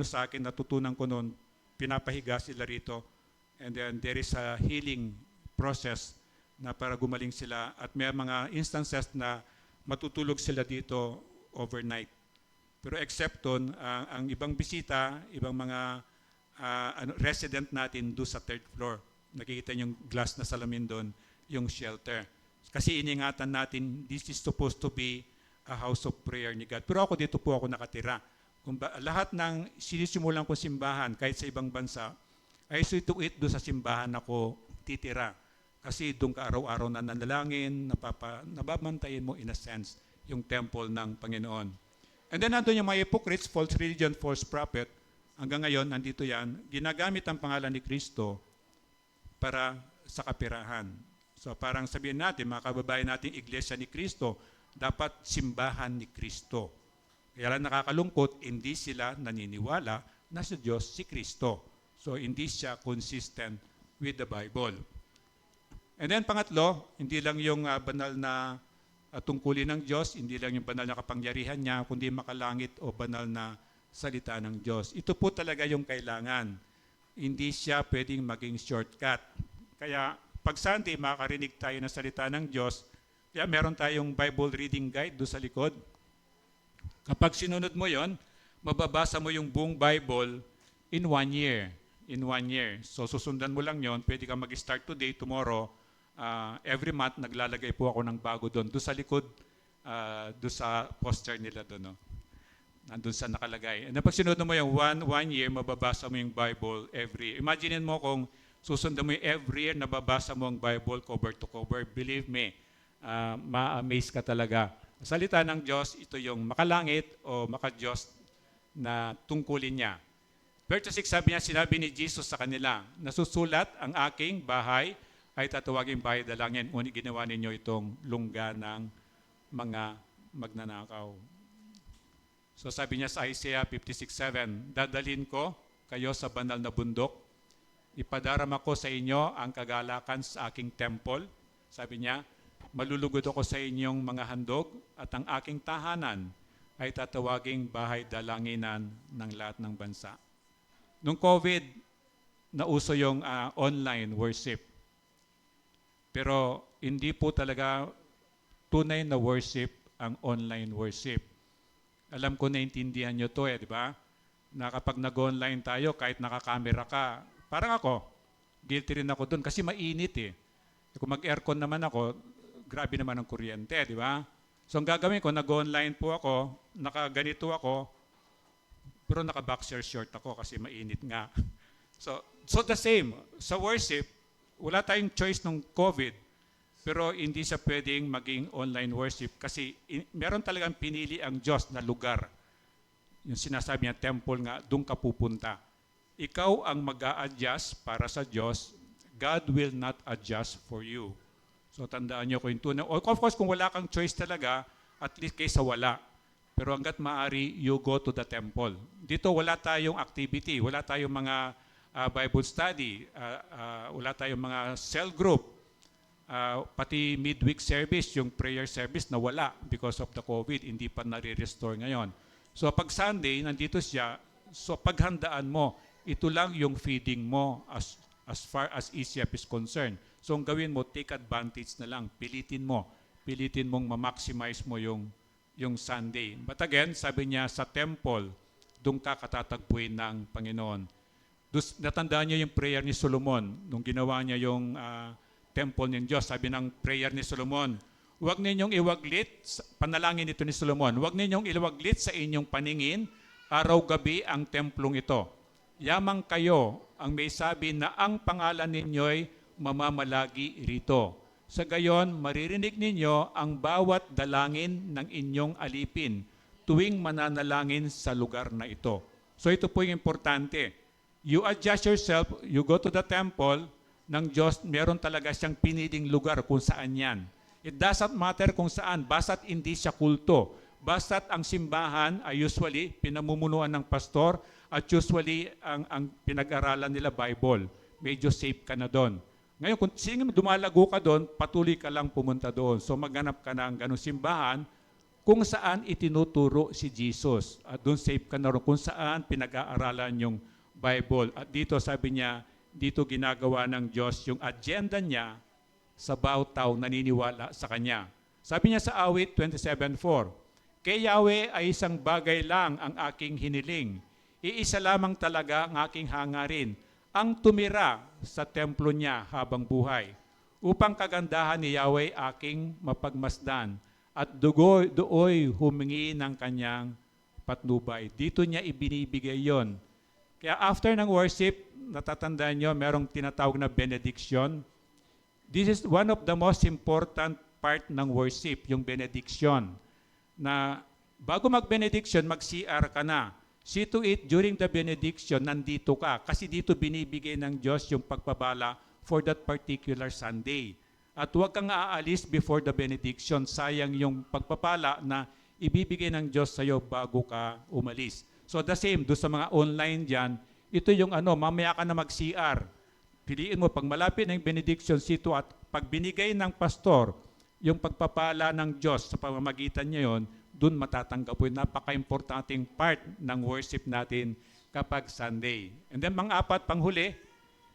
sa akin, natutunan ko noon, pinapahiga sila rito. And then there is a healing process na para gumaling sila. At may mga instances na matutulog sila dito overnight. Pero except doon, ang ibang bisita, ibang mga resident natin doon sa third floor. Nakikita yung glass na salamin doon, yung shelter. Kasi iningatan natin, this is supposed to be a house of prayer ni God. Pero ako dito po ako nakatira. Lahat ng sinisimulan ko simbahan, kahit sa ibang bansa, I used to eat doon sa simbahan ako titira. Kasi doon ka araw-araw na nanalangin, nababantayin mo in a sense yung temple ng Panginoon. And then nandun yung mga hypocrites, false religion, false prophet. Hanggang ngayon, nandito yan. Ginagamit ang pangalan ni Kristo para sa kapirahan. So parang sabihin natin, mga kababayan natin, iglesia ni Kristo, dapat simbahan ni Kristo. Kaya lang nakakalungkot, hindi sila naniniwala na sa Diyos si Kristo. So, hindi siya consistent with the Bible. And then, pangatlo, hindi lang yung banal na tungkulin ng Diyos, hindi lang yung banal na kapangyarihan niya, kundi makalangit o banal na salita ng Diyos. Ito po talaga yung kailangan. hindi siya pwedeng maging shortcut. Kaya pag Sunday, makakarinig tayo ng salita ng Diyos, kaya meron tayong Bible reading guide doon sa likod. Kapag sinunod mo yon, mababasa mo yung buong Bible in 1 year. In 1 year. So susundan mo lang yon, pwede ka mag-start today, tomorrow. Every month, naglalagay po ako ng bago doon. Doon sa likod, doon sa poster nila doon. No? Nandun sa nakalagay. And pag sinunod mo yung 1 year, mababasa mo yung Bible every year. Imagine mo kung susundan mo yung every year, nababasa mo ang Bible cover to cover. Believe me, ma-amaze ka talaga. Salita ng Diyos, ito yung makalangit o maka-Diyos na tungkulin niya. Verse 6, sinabi ni Jesus sa kanila, nasusulat ang aking bahay ay tatawaging bahay dalangin. Ngunit ginawa ninyo itong lungga ng mga magnanakaw. So sabi niya sa Isaiah 56:7, dadalhin ko kayo sa banal na bundok, ipadarama ko sa inyo ang kagalakan sa aking temple. Sabi niya, malulugod ako sa inyong mga handog at ang aking tahanan ay tatawaging bahay dalanginan ng lahat ng bansa. Nung COVID, nauso yung online worship. Pero hindi po talaga tunay na worship ang online worship. Alam ko naintindihan nyo to di ba? Na kapag nag-online tayo, kahit nakakamera ka, parang ako, guilty rin ako doon kasi mainit Kung mag-aircon naman ako, grabe naman ang kuryente, di ba? So ang gagawin ko, nag-online po ako, nakaganito ako, pero naka-boxer short ako kasi mainit nga. So the same, sa worship, wala tayong choice nung COVID, pero hindi siya pwedeng maging online worship kasi meron talagang pinili ang Diyos na lugar. Yung sinasabi niya, temple nga, doon ka pupunta. Ikaw ang mag-a-adjust para sa Diyos. God will not adjust for you. So tandaan niyo ko yung tunay. Of course, kung wala kang choice talaga, at least kaysa wala. Pero hanggat maaari, you go to the temple. Dito wala tayong activity, wala tayong mga Bible study, wala tayong mga cell group. Pati midweek service, yung prayer service nawala because of the COVID, hindi pa nare-restore ngayon. So pag Sunday, nandito siya, so paghandaan mo, ito lang yung feeding mo as far as ECF is concerned. So ang gawin mo, take advantage na lang, pilitin mong ma-maximize mo yung Sunday. But again, sabi niya sa temple, doon ka katatagpuin ng Panginoon. Natandaan niyo yung prayer ni Solomon, nung ginawa niya yung temple ng Diyos. Sabi ng prayer ni Solomon, huwag ninyong iwaglit, panalangin ito ni Solomon, huwag ninyong iwaglit sa inyong paningin, araw-gabi ang templong ito. Yamang kayo ang may sabi na ang pangalan ninyo'y mamamalagi rito. Sa gayon, maririnig ninyo ang bawat dalangin ng inyong alipin tuwing mananalangin sa lugar na ito. So ito po yung importante. You adjust yourself, you go to the temple ng Diyos, meron talaga siyang piniling lugar kung saan yan. It doesn't matter kung saan, basta't hindi siya kulto. Basta't ang simbahan ay usually pinamumunuan ng pastor at usually ang pinag-aralan nila Bible. Medyo safe ka na doon. Ngayon, kung dumalago ka doon, patuloy ka lang pumunta doon. So maghanap ka ng ganung simbahan kung saan itinuturo si Jesus. At doon safe ka na rin kung saan pinag-aaralan yung Bible. At dito sabi niya, dito ginagawa ng Diyos yung agenda niya sa bawat tao naniniwala sa Kanya. Sabi niya sa awit 27:4, kay Yahweh ay isang bagay lang ang aking hiniling. Iisa lamang talaga ang aking hangarin, ang tumira sa templo niya habang buhay, upang kagandahan ni Yahweh aking mapagmasdan at dooy humingi ng kanyang patnubay. Dito niya ibinibigay yon. Kaya after ng worship, natatandaan nyo, merong tinatawag na benediction. This is one of the most important part ng worship, yung benediction. Na bago mag-benediction, mag-CR ka na. See to it, during the benediction, nandito ka. Kasi dito binibigay ng Diyos yung pagpabala for that particular Sunday. At huwag kang aalis before the benediction. Sayang yung pagpapala na ibibigay ng Diyos sa'yo bago ka umalis. So the same, doon sa mga online dyan, ito yung mamaya ka na mag-CR. Piliin mo, pag malapit ng benediction sito at pag binigay ng pastor, yung pagpapala ng Diyos sa pamamagitan niya yon, dun matatanggap po. Napaka-importanting part ng worship natin kapag Sunday. And then mga apat, panghuli,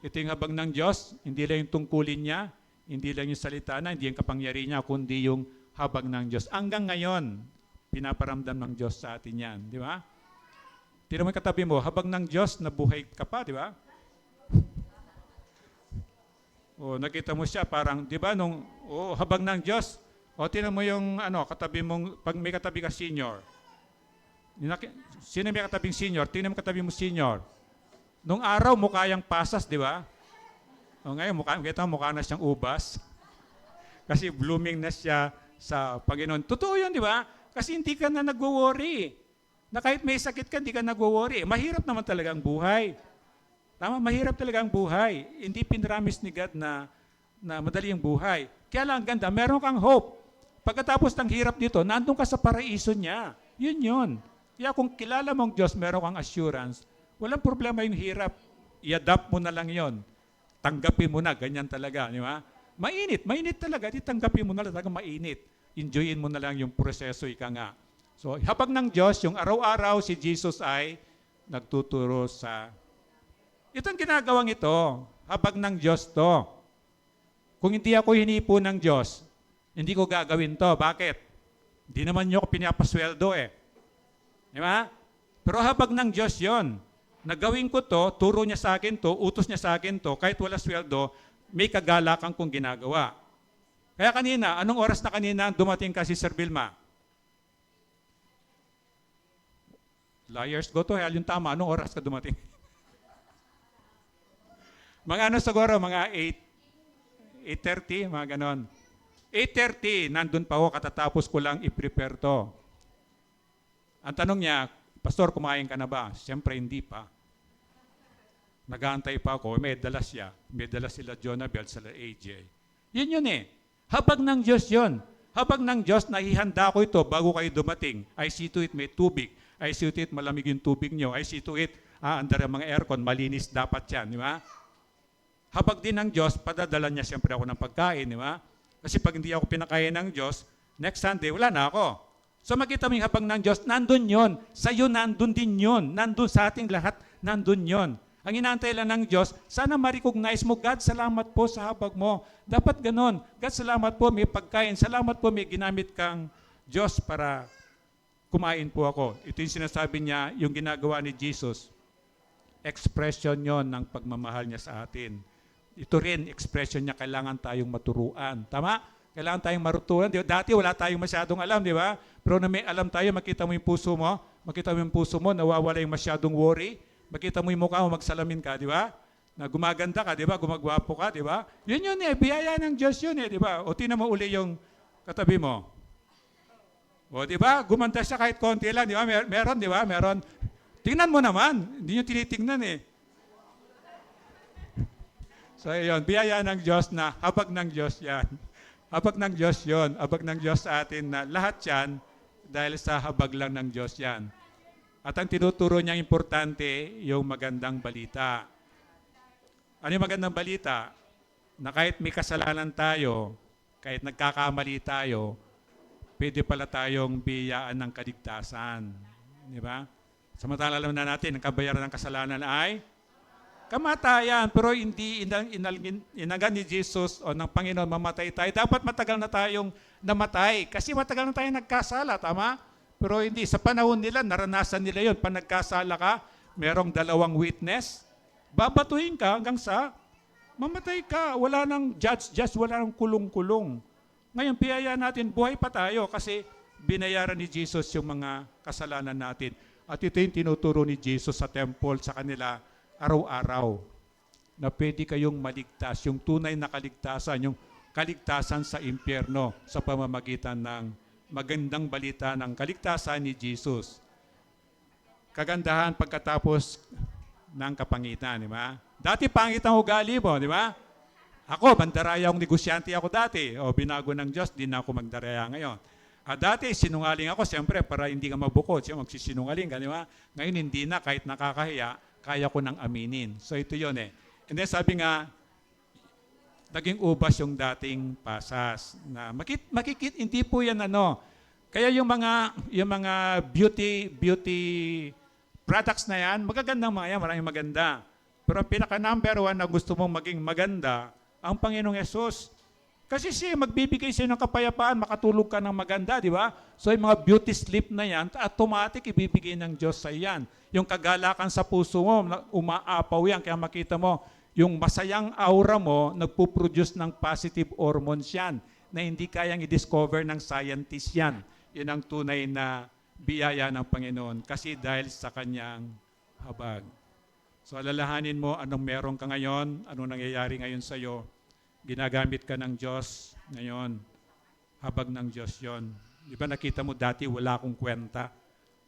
ito yung habag ng Diyos, hindi lang yung tungkulin niya, hindi lang yung salita na, hindi yung kapangyarihan niya, kundi yung habag ng Diyos. Hanggang ngayon, pinaparamdam ng Diyos sa atin yan. Di ba? Tingnan mo yung katabi mo, habag ng Diyos, nabuhay ka pa, di ba? O, nakita mo siya parang, di ba, habag ng Diyos, o, tingnan mo yung, katabi mong, pag may katabi ka senior, sino may katabing senior? Tingnan mo katabi mo senior. Nung araw, mukha yung pasas, di ba? O ngayon, mukha na siyang ubas. Kasi blooming na siya sa Panginoon. Totoo yun, di ba? Kasi hindi ka na nagwo-worry. Na kahit may sakit ka, hindi ka nagwo-worry. Mahirap naman talaga ang buhay. Tama, mahirap talaga ang buhay. Hindi pinramis ni God na madali ang buhay. Kaya lang, ganda, meron kang hope. Pagkatapos ng hirap dito, nandun ka sa paraiso niya. Yun yun. Kaya kung kilala mong Diyos, meron kang assurance, walang problema yung hirap. I-adapt mo na lang yon. Tanggapin mo na, ganyan talaga. Di ba? Mainit talaga. Di tanggapin mo na lang talaga mainit. Enjoyin mo na lang yung proseso, ika nga. So, habag ng Diyos, yung araw-araw si Jesus ay nagtuturo sa... Itong ginagawang ito, habag ng Diyos to. Kung hindi ako hinipo ng Diyos, hindi ko gagawin to. Bakit? Hindi naman nyo ako pinapasweldo eh. Di ba? Pero habag ng Diyos yon. Nagawin ko to, turo niya sa akin to, utos niya sa akin to, kahit wala sweldo, may kagalakan kong ginagawa. Kaya kanina, anong oras na kanina dumating ka si Sir Vilma? Liars, go to hell, yung tama, anong oras ka dumating? Mga siguro, mga 8:30, mga ganon. 8:30, nandun pa ako, katatapos ko lang i-prepare to. Ang tanong niya, Pastor, kumain ka na ba? Siyempre, hindi pa. Nag-aantay pa ako. May dala siya. May dala sila Jonabel, sila AJ. Yun eh. Habag ng Diyos yun. Habag ng Diyos, nahihanda ko ito bago kayo dumating. I see to it may tubig. I see to it malamig yung tubig nyo. I see to it, andar ang mga aircon, malinis dapat yan. Di ba? Habag din ng Diyos, padadala niya siyempre ako ng pagkain. Di ba? Kasi pag hindi ako pinakain ng Diyos, next Sunday, wala na ako. So makita mo yung habag ng Diyos, nandun yon. Sa iyo, nandun din yon. Nandun sa ating lahat, nandun yon. Ang inaantay lang ng Diyos, sana ma-recognize mo, God, salamat po sa habag mo. Dapat ganon. God, salamat po, may pagkain. Salamat po, may ginamit kang Diyos para kumain po ako. Ito yung sinasabi niya, yung ginagawa ni Jesus. Expression yon ng pagmamahal niya sa atin. Ito rin, expression niya, kailangan tayong maturuan. Tama? Kailangan tayong marutuan. Dati wala tayong masyadong alam, di ba? Pero na may alam tayo, makita mo yung puso mo, nawawala yung masyadong worry. Makita mo yung mukha mo, magsalamin ka, di ba? Na gumaganda ka, di ba? Gumagwapo ka, di ba? Yun eh, biyaya ng Diyos yun eh, di ba? O tingnan mo uli yung katabi mo. O di ba? Gumanda siya kahit konti lang, di ba? Meron, di ba? Meron. Tingnan mo naman, hindi nyo tinitingnan eh. So yun, biyaya ng Diyos na habag ng Diyos yan. Habag ng Diyos yun. Habag ng Diyos sa atin na lahat yan dahil sa habag lang ng Diyos yan. At ang tinuturo niyang importante, yung magandang balita. Ano yung magandang balita? Na kahit may kasalanan tayo, kahit nagkakamali tayo, pwede pala tayong biyaan ng kaligtasan. Di ba? Samantala alam na natin, ang kabayaran ng kasalanan ay kamatayan, pero hindi inagan ni Jesus o ng Panginoon mamatay tayo. Dapat matagal na tayong namatay. Kasi matagal na tayong nagkasala, tama? Pero hindi. Sa panahon nila, naranasan nila yun. Pag nagkasala ka, merong 2 witness, babatuhin ka hanggang sa mamatay ka. Wala nang judge, wala nang kulong-kulong. Ngayon, piyaya natin, buhay pa tayo kasi binayaran ni Jesus yung mga kasalanan natin. At ito yung tinuturo ni Jesus sa temple sa kanila, araw-araw, na pwede kayong maligtas, yung tunay na kaligtasan, yung kaligtasan sa impyerno sa pamamagitan ng magandang balita ng kaligtasan ni Jesus. Kagandahan pagkatapos ng kapangitan, di ba? Dati pangit ang ugali mo, di ba? Ako, mandaraya akong negosyante ako dati. O binago ng Diyos, di na ako magdaraya ngayon. Dati, sinungaling ako, siyempre, para hindi ka mabukod, siya magsisinungaling ka, di ba? Ngayon, hindi na, kahit nakakahiya, kaya ko nang aminin. So ito yun eh. And then sabi nga, naging ubas yung dating pasas. Na makikit, hindi po yan ano. Kaya yung mga beauty products na yan, magagandang mga yan, maraming maganda. Pero ang pinaka-number one na gusto mong maging maganda, ang Panginoong Yesus. Kasi siya magbibigay sa'yo ng kapayapaan, makatulog ka ng maganda, di ba? So yung mga beauty sleep na yan, automatic ibibigay ng Diyos sa yan. Yung kagalakan sa puso mo, umaapaw yan. Kaya makita mo, yung masayang aura mo, nagpuproduce ng positive hormones yan, na hindi kayang i-discover ng scientist yan. Yun ang tunay na biyaya ng Panginoon. Kasi dahil sa kanyang habag. So alalahanin mo anong meron ka ngayon, anong nangyayari ngayon sa iyo. Ginagamit ka ng Diyos ngayon. Habag ng Diyos yon. Di ba nakita mo dati wala akong kwenta.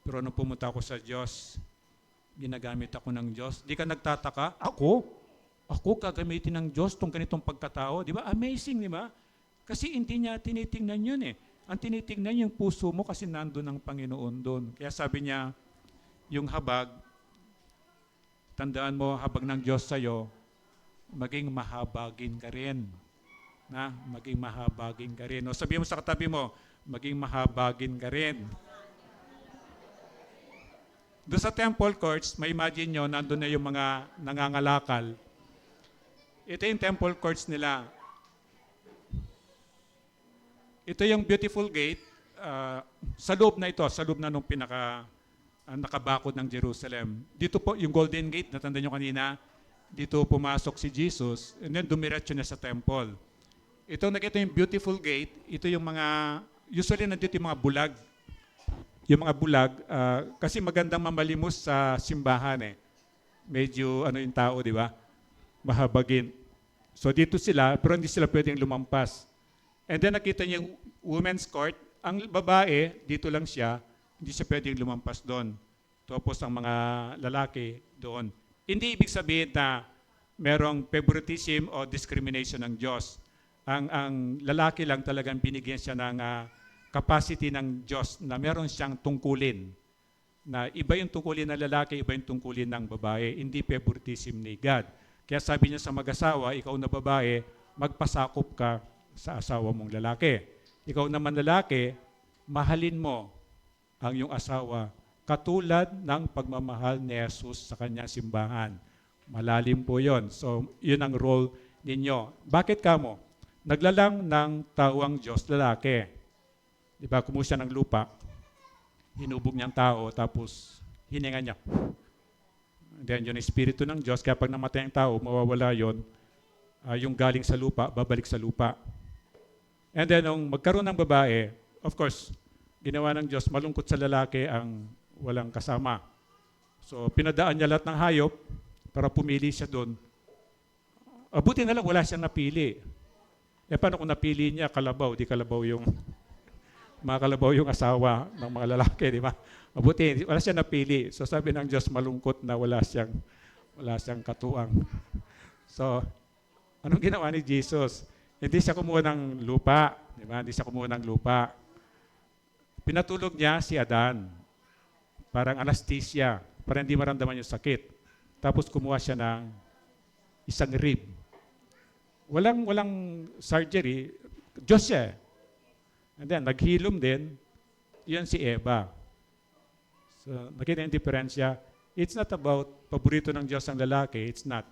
Pero nung pumunta ako sa Diyos, ginagamit ako ng Diyos. Di ka nagtataka, ako gagamitin ng Diyos tong ganitong pagkatao. Di ba? Amazing, di ba? Kasi hindi niya tinitingnan yun eh. Ang tinitingnan yung puso mo kasi nandun ang Panginoon doon. Kaya sabi niya, yung habag, tandaan mo, habag ng Diyos sa'yo, maging mahabagin ka rin. Na, maging mahabagin ka rin. O sabihin mo sa katabi mo, maging mahabagin ka rin. Doon sa temple courts, may imagine nyo, nandun na yung mga nangangalakal. Ito yung temple courts nila. Ito yung beautiful gate. Sa loob na ito, sa loob na nung nakabakod ng Jerusalem. Dito po yung Golden Gate, natanda nyo kanina, dito pumasok si Jesus, and then dumiretso na sa temple. Ito yung beautiful gate, ito yung mga, usually nandito yung mga bulag. Yung mga bulag, kasi magandang mamalimos sa simbahan eh. Medyo yung tao, di ba? Mahabagin. So dito sila, pero hindi sila pwedeng lumampas. And then nakita niyo yung women's court, ang babae, dito lang siya, hindi siya pwedeng lumampas doon. Tapos ang mga lalaki doon. Hindi ibig sabihin na merong favoritism o discrimination ng Diyos. Ang lalaki lang talagang binigyan siya ng capacity ng Diyos na meron siyang tungkulin. Na iba yung tungkulin ng lalaki, iba yung tungkulin ng babae. Hindi favoritism ni God. Kaya sabi niya sa mag-asawa, ikaw na babae, magpasakop ka sa asawa mong lalaki. Ikaw naman lalaki, mahalin mo ang iyong asawa katulad ng pagmamahal ni Jesus sa kanyang simbahan. Malalim po yon. So, yun ang role ninyo. Bakit kamo? Naglalang ng tawang Diyos lalaki. Di ba, kumuha siya ng lupa, hinubog niyang tao, tapos hininga niya. And then, yun ang espiritu ng Diyos, kaya pag namatay ang tao, mawawala yon. Yung galing sa lupa, babalik sa lupa. And then, nung magkaroon ng babae, of course, ginawa ng Diyos, malungkot sa lalaki ang walang kasama. So, pinadaan niya lahat ng hayop para pumili siya doon. Buti na lang, wala siyang napili. Paano kung napili niya, kalabaw, di kalabaw yung mga kalabaw yung asawa ng mga lalaki, di ba? Buti, wala siyang napili. So, sabi ng Diyos, malungkot na wala siyang katuwang. So, anong ginawa ni Jesus? Hindi siya kumuha ng lupa. Di ba? Hindi siya kumuha ng lupa. Pinatulog niya si Adan. Parang anesthesia. Para hindi maramdaman yung sakit. Tapos kumuha siya ng isang rib. Walang surgery. Diyos siya. And then, naghilom din. Yan si Eva. So, nakita yung diferensya. It's not about paborito ng Diyos ang lalaki. It's not.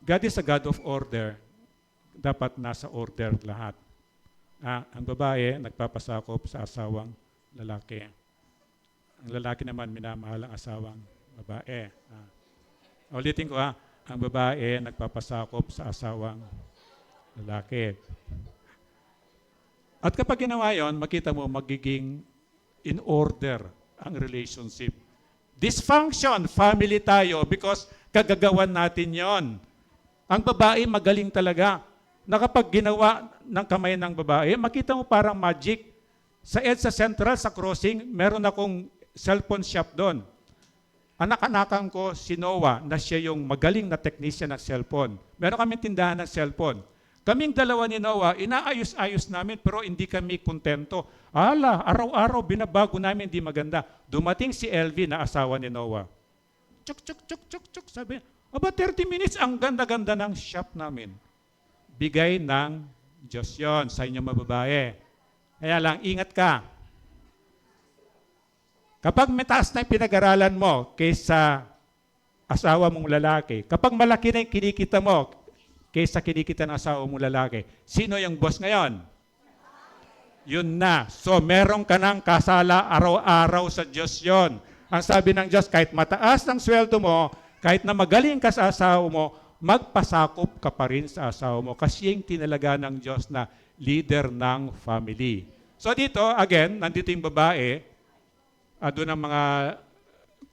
God is a God of order. Dapat nasa order lahat. Ang babae, nagpapasakop sa asawang lalaki. Ang lalaki naman, minamahal ang asawang babae. Ulitin ko ang babae, nagpapasakop sa asawang lalaki. At kapag ginawa yun, makita mo, magiging in order ang relationship. Dysfunction, family tayo, because kagagawan natin yon. Ang babae, magaling talaga. Na kapag ginawa ng kamay ng babae, makita mo parang magic. Sa EDSA Central, sa crossing, meron akong cellphone shop doon. Anak-anakan ko si Noah na siya yung magaling na technician ng cellphone. Meron kami tindahan ng cellphone. Kaming dalawa ni Noah, inaayos-ayos namin pero hindi kami kontento. Araw-araw binabago namin, hindi maganda. Dumating si LV na asawa ni Noah. Chuk, sabi, 30 minutes, ang ganda-ganda ng shop namin. Bigay ng Diyos yon sa inyo mga babae. Kaya lang, ingat ka. Kapag mataas na yung pinag-aralan mo kaysa asawa mong lalaki, kapag malaki na yung kinikita mo kaysa kinikita ng asawa mong lalaki, sino yung boss ngayon? Yun na. So, meron ka ng kasala araw-araw sa Diyos yon. Ang sabi ng Diyos, kahit mataas ang sweldo mo, kahit na magaling ka sa asawa mo, magpasakop ka pa rin sa asawa mo. Kasi yung tinalaga ng Diyos na leader ng family. So dito, again, nandito yung babae, doon ang mga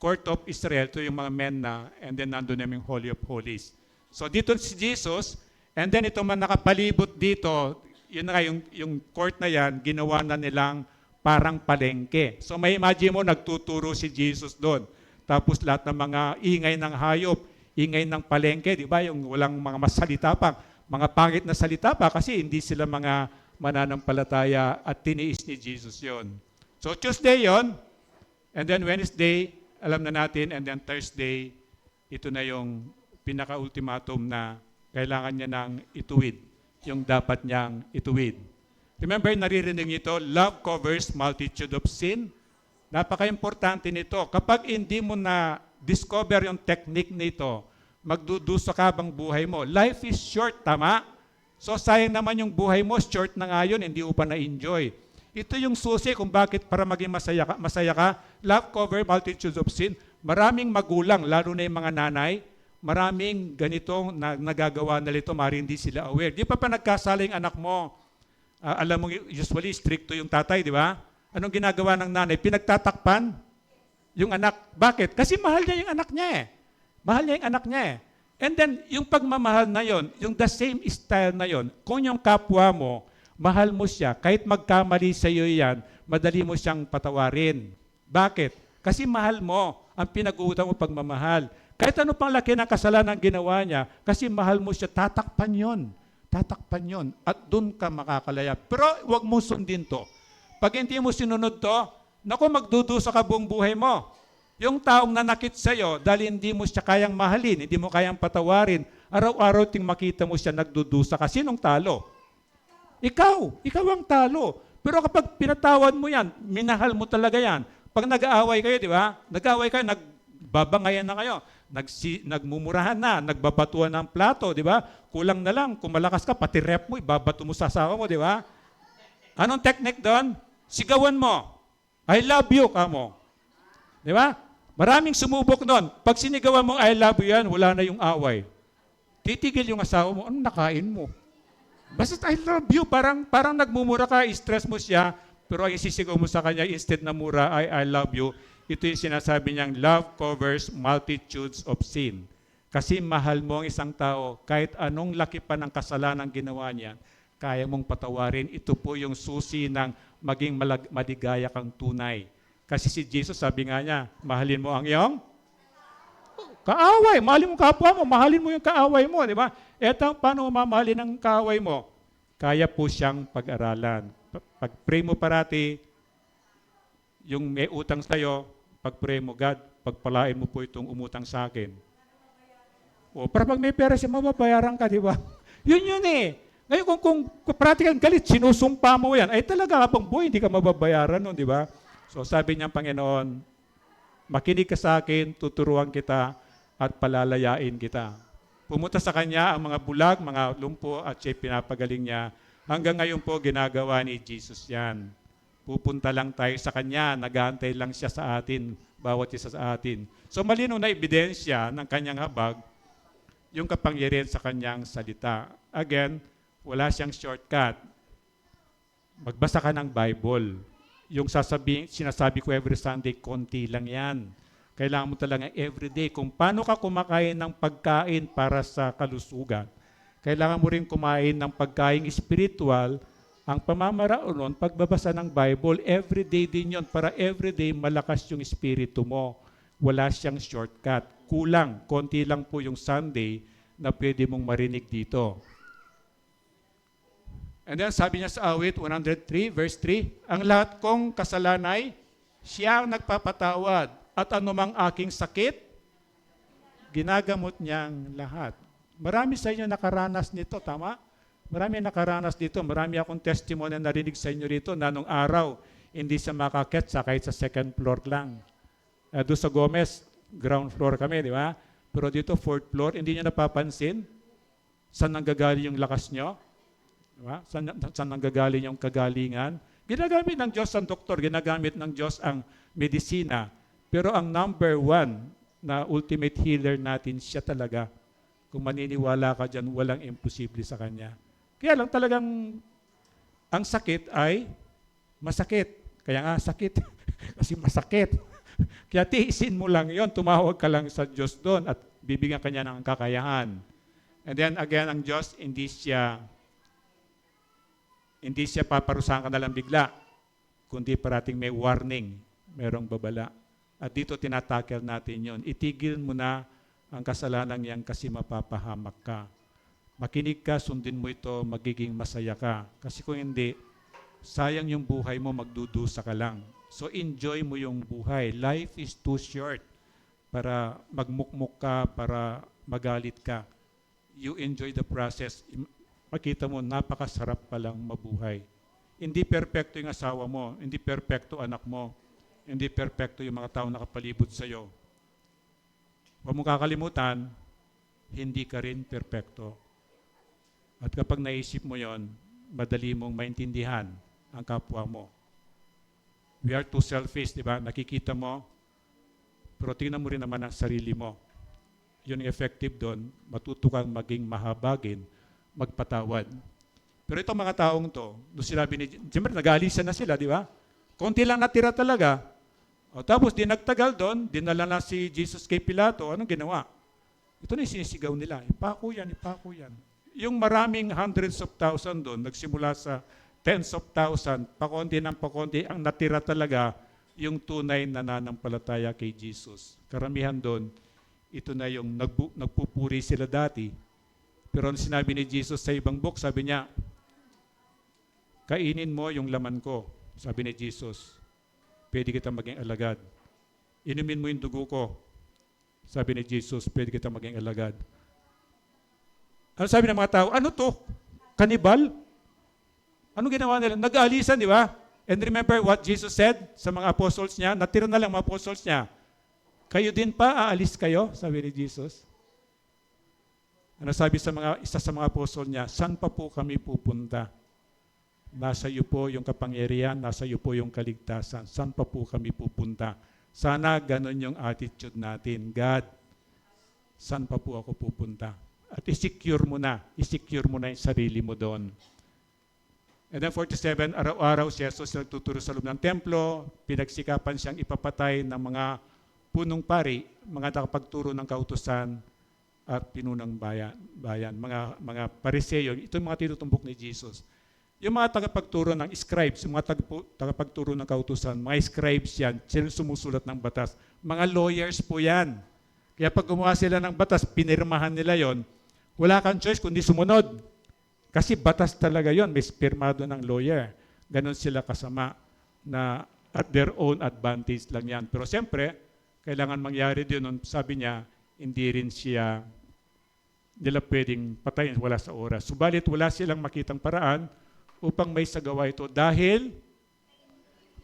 court of Israel, ito yung mga men na, and then nandun yung Holy of Holies. So dito si Jesus, and then ito man nakapalibot dito, yun na nga, yung court na yan, ginawa na nilang parang palengke. So may imagine mo, nagtuturo si Jesus doon. Tapos lahat ng mga ingay ng hayop, ingay ng palengke, di ba? Yung walang mga masalita pa, mga pangit na salita pa kasi hindi sila mga mananampalataya at tiniis ni Jesus yon. So Tuesday yon, and then Wednesday, alam na natin, and then Thursday, ito na yung pinaka-ultimatum na kailangan niya nang ituwid, yung dapat niyang ituwid. Remember, naririnig niyo ito, love covers multitude of sin. Napaka-importante nito. Kapag hindi mo na discover yung technique nito, magdudusa ka bang buhay mo? Life is short, tama? So sayang naman yung buhay mo, short na nga yun, hindi mo pa na-enjoy. Ito yung susi kung bakit para maging masaya ka. Love cover multitudes of sin. Maraming magulang, lalo na yung mga nanay, maraming ganitong nagagawa na nito, maaaring hindi sila aware. Di pa nagkasala yung anak mo? Alam mo, usually stricto yung tatay, di ba? Anong ginagawa ng nanay? Pinagtatakpan yung anak. Bakit? Kasi mahal niya yung anak niya eh. Mahal niya yung anak niya eh. And then, yung pagmamahal na yon, yung the same style na yon, kung yung kapwa mo, mahal mo siya, kahit magkamali sa iyo yan, madali mo siyang patawarin. Bakit? Kasi mahal mo, ang pinag-uutang mo pagmamahal. Kahit ano pang laki ng kasalanan ginawa niya, kasi mahal mo siya, tatakpan yon. Tatakpan yon. At doon ka makakalaya. Pero huwag mo sundin to. Pag hindi mo sinunod to, naku, magdudusa ka buong buhay mo. Yung taong nanakit sa iyo, dahil hindi mo siya kayang mahalin, hindi mo kayang patawarin, araw-araw ting makita mo siya nagdudusa ka. Sinong talo? Ikaw ang talo. Pero kapag pinatawad mo yan, minahal mo talaga yan. Pag nag-aaway kayo, di ba? Nag-aaway kayo, nagbabangayan na kayo, nagmumurahan na, nagbabatuan ng plato, di ba? Kulang na lang, kung malakas ka, pati rep mo, ibabato mo sa asawa mo, di ba? Anong technique doon? Sigawan mo. I love you, kamo. Di ba? Maraming sumubok doon. Pag sinigawan mo, I love you yan, wala na yung away. Titigil yung asawa mo, anong nakain mo? Basta I love you, parang nagmumura ka, stress mo siya, pero ang isisigaw mo sa kanya, instead na mura, I love you, ito yung sinasabi niyang, love covers multitudes of sin. Kasi mahal mo ang isang tao, kahit anong laki pa ng kasalanan ginawa niya, kaya mong patawarin. Ito po yung susi ng maging maligaya kang tunay. Kasi si Jesus, sabi nga niya, mahalin mo ang iyong kaaway. Mahalin mo kapwa mo, mahalin mo yung kaaway mo, di ba? Eto, paano mamahalin ang kaaway mo? Kaya po siyang pag-aralan. Pag-pray mo parati, yung may utang sa'yo, pag-pray mo, God, pagpalain mo po itong umutang sa akin. O, para pag may pera siya, mababayaran ka, di ba? Yun eh. Ngayon, kung practical galit, sinusumpa mo yan, ay talaga habang buhay, hindi ka mababayaran nun, di ba? So sabi niya, Panginoon, makinig ka sa akin, tuturuan kita, at palalayain kita. Pumunta sa kanya ang mga bulag, mga lumpo, at siya pinapagaling niya. Hanggang ngayon po, ginagawa ni Jesus yan. Pupunta lang tayo sa kanya, nag-aantay lang siya sa atin, bawat isa sa atin. So malinaw na ebidensya ng kanyang habag, yung kapangyarihan sa kanyang salita. Again, wala siyang shortcut. Magbasa ka ng Bible. Yung sinasabi ko every Sunday, konti lang yan. Kailangan mo talaga everyday. Kung paano ka kumakain ng pagkain para sa kalusugan, kailangan mo rin kumain ng pagkain spiritual. Ang pamamaraan nun, pagbabasa ng Bible, everyday din yon para everyday malakas yung espiritu mo. Wala siyang shortcut. Kulang, konti lang po yung Sunday na pwede mong marinig dito. And then sabi niya sa awit 103 verse 3, ang lahat kong kasalanay, siya ang nagpapatawad at anumang aking sakit, ginagamot niyang lahat. Marami sa inyo nakaranas nito, tama? Marami nakaranas dito. Marami akong testimony na narinig sa inyo rito na nung araw, hindi siya makakit sa kahit sa second floor lang. Doon sa Gomez, ground floor kami, di ba? Pero dito, fourth floor, hindi niya napapansin saan nanggagaling yung lakas nyo. Di ba? Saan nanggagaling yung kagalingan. Ginagamit ng Diyos ang doktor, ginagamit ng Diyos ang medisina. Pero ang number one na ultimate healer natin, siya talaga. Kung maniniwala ka dyan, walang imposible sa Kanya. Kaya lang talagang ang sakit ay masakit. Kaya nga sakit, kasi masakit. Kaya tiisin mo lang yon, tumawag ka lang sa Diyos doon at bibigyan ka niya ng kakayahan. And then again, ang Diyos, hindi siya paparusahan ka na lang bigla, kundi parating may warning, merong babala. At dito tinatakel natin yon. Itigil mo na ang kasalanan yan kasi mapapahamak ka. Makinig ka, sundin mo ito, magiging masaya ka. Kasi kung hindi, sayang yung buhay mo, magdudusa ka lang. So enjoy mo yung buhay. Life is too short para magmukmuk ka, para magalit ka. You enjoy the process. Makita mo, napakasarap palang mabuhay. Hindi perpekto yung asawa mo, hindi perpekto anak mo, hindi perpekto yung mga tao nakapalibot sa iyo. Huwag mong kakalimutan, hindi ka rin perpekto. At kapag naisip mo yon, madali mong maintindihan ang kapwa mo. We are too selfish, di ba? Nakikita mo, pero tingnan mo rin naman ang sarili mo. Yun ang effective doon, matuto kang maging mahabagin, magpatawad. Pero itong mga taong to, doon sinabi ni, siyempre nag-aalisan na sila, di ba? Konti lang natira talaga. O, tapos di nagtagal doon, dinala na si Jesus kay Pilato, anong ginawa? Ito na yung sinisigaw nila, ipako yan, ipako yan. Yung maraming hundreds of thousand doon, nagsimula sa tens of thousand, pakonti ng pakonti, ang natira talaga yung tunay na nananampalataya kay Jesus. Karamihan doon, ito na yung nagpupuri sila dati. Pero ang sinabi ni Jesus sa ibang book, sabi niya, kainin mo yung laman ko, sabi ni Jesus, pwede kita maging alagad. Inumin mo yung dugo ko, sabi ni Jesus, pwede kita maging alagad. Ano sabi ng mga tao? Ano to? Kanibal? Ano ginawa nila? Nag-aalisan, di ba? And remember what Jesus said sa mga apostles niya? Natira na lang mga apostles niya. Kayo din pa, aalis kayo? Sabi ni Jesus. Ano sabi sa isa sa mga apostol niya? Saan pa po kami pupunta? Nasa iyo po yung kapangyarihan, nasa iyo po yung kaligtasan. Saan pa po kami pupunta? Sana ganun yung attitude natin. God, saan pa po ako pupunta? At isecure mo na yung sarili mo doon. And then 47, araw-araw si Jesus nagtuturo sa loob ng templo, pinagsikapan siyang ipapatay ng mga punong pari, mga nakapagturo ng kautusan at pinunang bayan, mga pariseyo. Ito yung mga tinutumbok ni Jesus. Yung mga tagapagturo ng scribes, yung mga tagapagturo ng kautusan, mga scribes yan, sila sumusulat ng batas. Mga lawyers po yan. Kaya pag gumawa sila ng batas, pinirmahan nila yon, wala kang choice kundi sumunod. Kasi batas talaga yon, may pirmado ng lawyer. Ganon sila kasama na at their own advantage lang yan. Pero siyempre, kailangan mangyari din. Sabi niya, hindi rin siya nila pwedeng patayin, wala sa oras. Subalit wala silang makitang paraan upang may sagawa ito dahil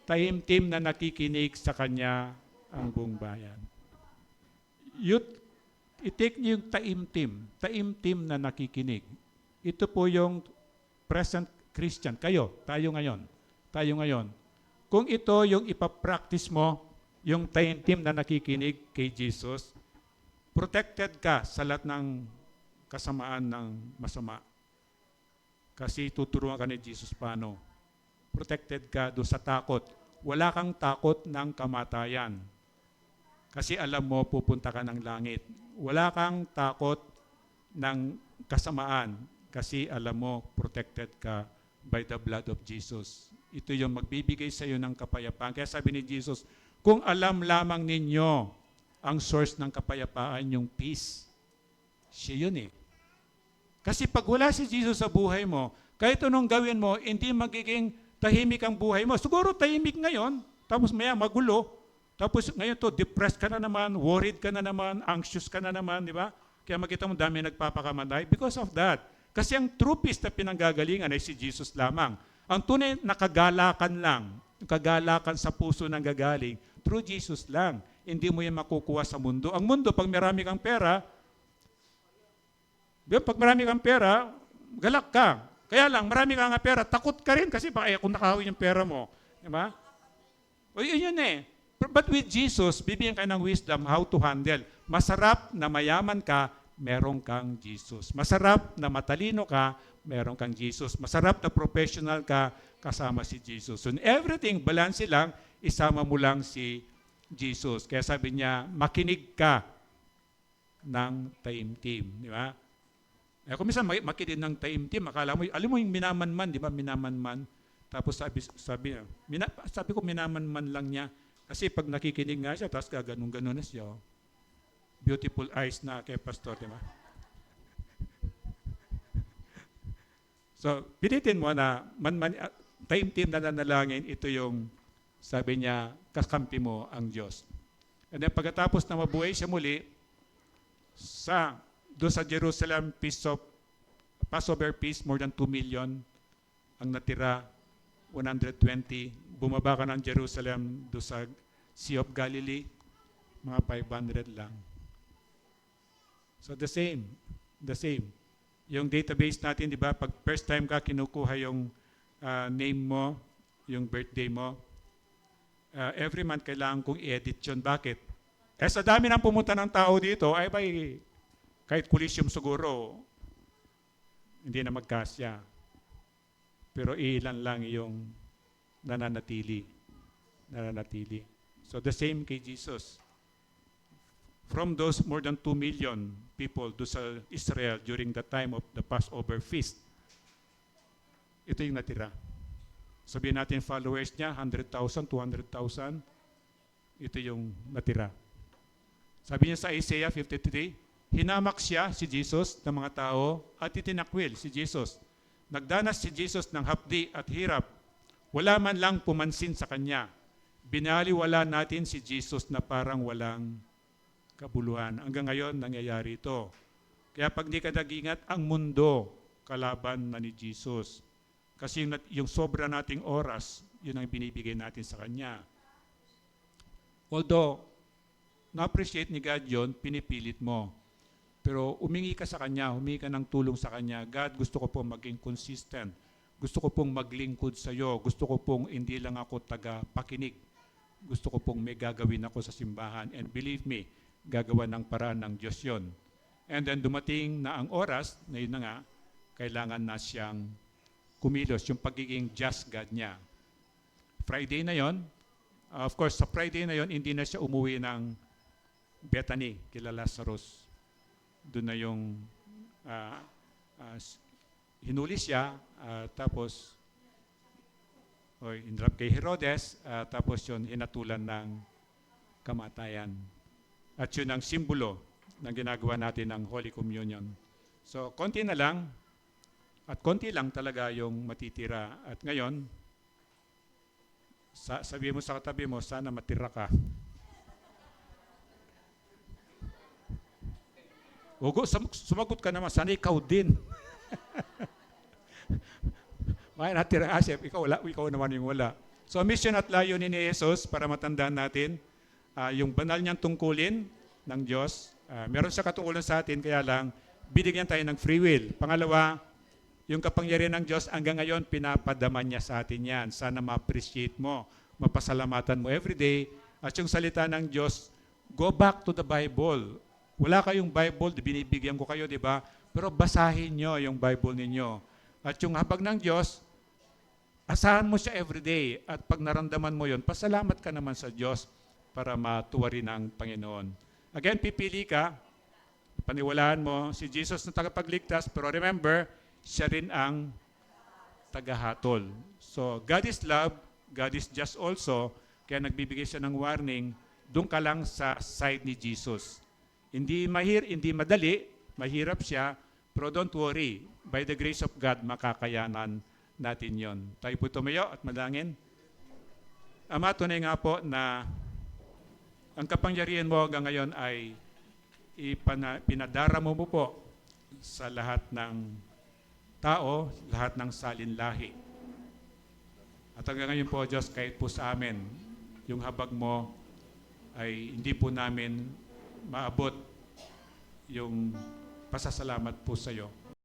taimtim na nakikinig sa kanya ang buong bayan. I-take niyo yung taimtim na nakikinig. Ito po yung present Christian. Tayo ngayon. Kung ito yung ipapractice mo, yung taimtim na nakikinig kay Jesus, protected ka sa lahat ng kasamaan ng masama. Kasi tuturuan ka ni Jesus paano. Protected ka doon sa takot. Wala kang takot ng kamatayan. Kasi alam mo, pupunta ka ng langit. Wala kang takot ng kasamaan. Kasi alam mo, protected ka by the blood of Jesus. Ito yung magbibigay sa iyo ng kapayapaan. Kaya sabi ni Jesus, kung alam lamang ninyo ang source ng kapayapaan, yung peace, siya yun eh. Kasi pag wala si Jesus sa buhay mo, kahit anong gawin mo, hindi magiging tahimik ang buhay mo. Siguro tahimik ngayon, tapos maya magulo, tapos ngayon to, depressed ka na naman, worried ka na naman, anxious ka na naman, di ba? Kaya makita mo dami nagpapakamatay because of that. Kasi ang true peace na pinanggagalingan ay si Jesus lamang. Ang tunay na kagalakan lang yung kagalakan sa puso ng gagaling, through Jesus lang. Hindi mo yan makukuha sa mundo. Ang mundo, pag marami kang pera, galak ka. Kaya lang, marami kang pera, takot ka rin kasi baka kung nakahawin yung pera mo. Di ba? O yun eh. But with Jesus, bibigyan ka ng wisdom how to handle. Masarap na mayaman ka, meron kang Jesus. Masarap na matalino ka, meron kang Jesus. Masarap na professional ka, kasama si Jesus. So in everything, balanse lang, isama mo lang si Jesus. Kaya sabi niya, makinig ka ng taimtim. Di ba? Eh, kung minsan makinig ng taimtim, akala mo, alam mo yung minamanman, di ba? Minamanman. Tapos sabi ko minamanman lang niya. Kasi pag nakikinig nga siya, tapos gaganong-ganon na siya. Beautiful eyes na kay pastor, di ba? So, pilitin mo na taimtim na nanalangin, ito yung, sabi niya, kakampi mo ang Diyos. And then pagkatapos na mabuhay siya muli, doon sa Jerusalem Passover feast, more than 2 million ang natira, 120. Bumaba ka ng Jerusalem doon sa Sea of Galilee, mga 500 lang. So the same. Yung database natin, di ba, pag first time ka kinukuha yung name mo, yung birthday mo, every month kailangan kong i-edit yun. Bakit? Sa dami ng pumunta ng tao dito, ay kahit Coliseum siguro, hindi na magkasya. Pero ilan lang yung nananatili. So the same kay Jesus. From those more than 2 million people do sa Israel during the time of the Passover feast, ito yung natira. Sabihin natin followers niya, 100,000, 200,000, ito yung natira. Sabi niya sa Isaiah 53, hinamak siya, si Jesus, ng mga tao, at itinakwil si Jesus. Nagdanas si Jesus ng hapdi at hirap. Wala man lang pumansin sa kanya. Binaliwala natin si Jesus na parang walang kabuluhan. Hanggang ngayon, nangyayari ito. Kaya pag di ka nag-ingat, ang mundo kalaban na ni Jesus. Kasi yung sobra nating oras, yun ang binibigay natin sa Kanya. Although, na-appreciate ni God yun, pinipilit mo. Pero humingi ka sa Kanya, humingi ka ng tulong sa Kanya. God, gusto ko pong maging consistent. Gusto ko pong maglingkod sa iyo. Gusto ko pong hindi lang ako taga-pakinig. Gusto ko pong may gagawin ako sa simbahan. And believe me, gagawa ng paraan ng Diyos yun. And then dumating na ang oras, na yun na nga, kailangan na siyang kumilos, yung pagiging just God niya. Friday na yon, of course, sa Friday na yon, hindi na siya umuwi ng Bethany, kila Lazarus. Doon na yung hinuli siya, tapos hinarap kay Herodes, tapos yun, hinatulan ng kamatayan. At yun ang simbolo na ginagawa natin ng Holy Communion. So, konti na lang, at konti lang talaga yung matitira. At ngayon, sabi mo sa katabi mo, sana matira ka. Hugo, sumagot ka naman, sana ikaw din. May natira asip, ikaw naman yung wala. So, mission at layunin ni Jesus para matandaan natin, yung banal niyang tungkulin ng Diyos. Meron siya katungkulan sa atin, kaya lang, binigyan tayo ng free will. Pangalawa, yung kapangyarihan ng Diyos hanggang ngayon, pinapadaman niya sa atin yan. Sana ma-appreciate mo, mapasalamatan mo everyday. At yung salita ng Diyos, go back to the Bible. Wala kayong Bible, binibigyan ko kayo, di ba? Pero basahin nyo yung Bible ninyo. At yung habag ng Diyos, asahan mo siya everyday. At pag naramdaman mo yon, pasalamat ka naman sa Diyos para matuwa rin ang Panginoon. Again, pipili ka, paniwalaan mo si Jesus na tagapagligtas, pero remember, siya rin ang tagahatol. So, God is love, God is just also, kaya nagbibigay siya ng warning, doon ka lang sa side ni Jesus. Hindi madali, mahirap siya, pero don't worry, by the grace of God, makakayanan natin yon. Tayo po tumayo at madangin. Ama, tunay nga po na ang kapangyarihan mo hanggang ngayon ay pinadaramo mo po sa lahat ng tao, lahat ng salinlahi. At hanggang ngayon po, Diyos, kahit po sa amin, yung habag mo ay hindi po namin maabot yung pasasalamat po sa iyo.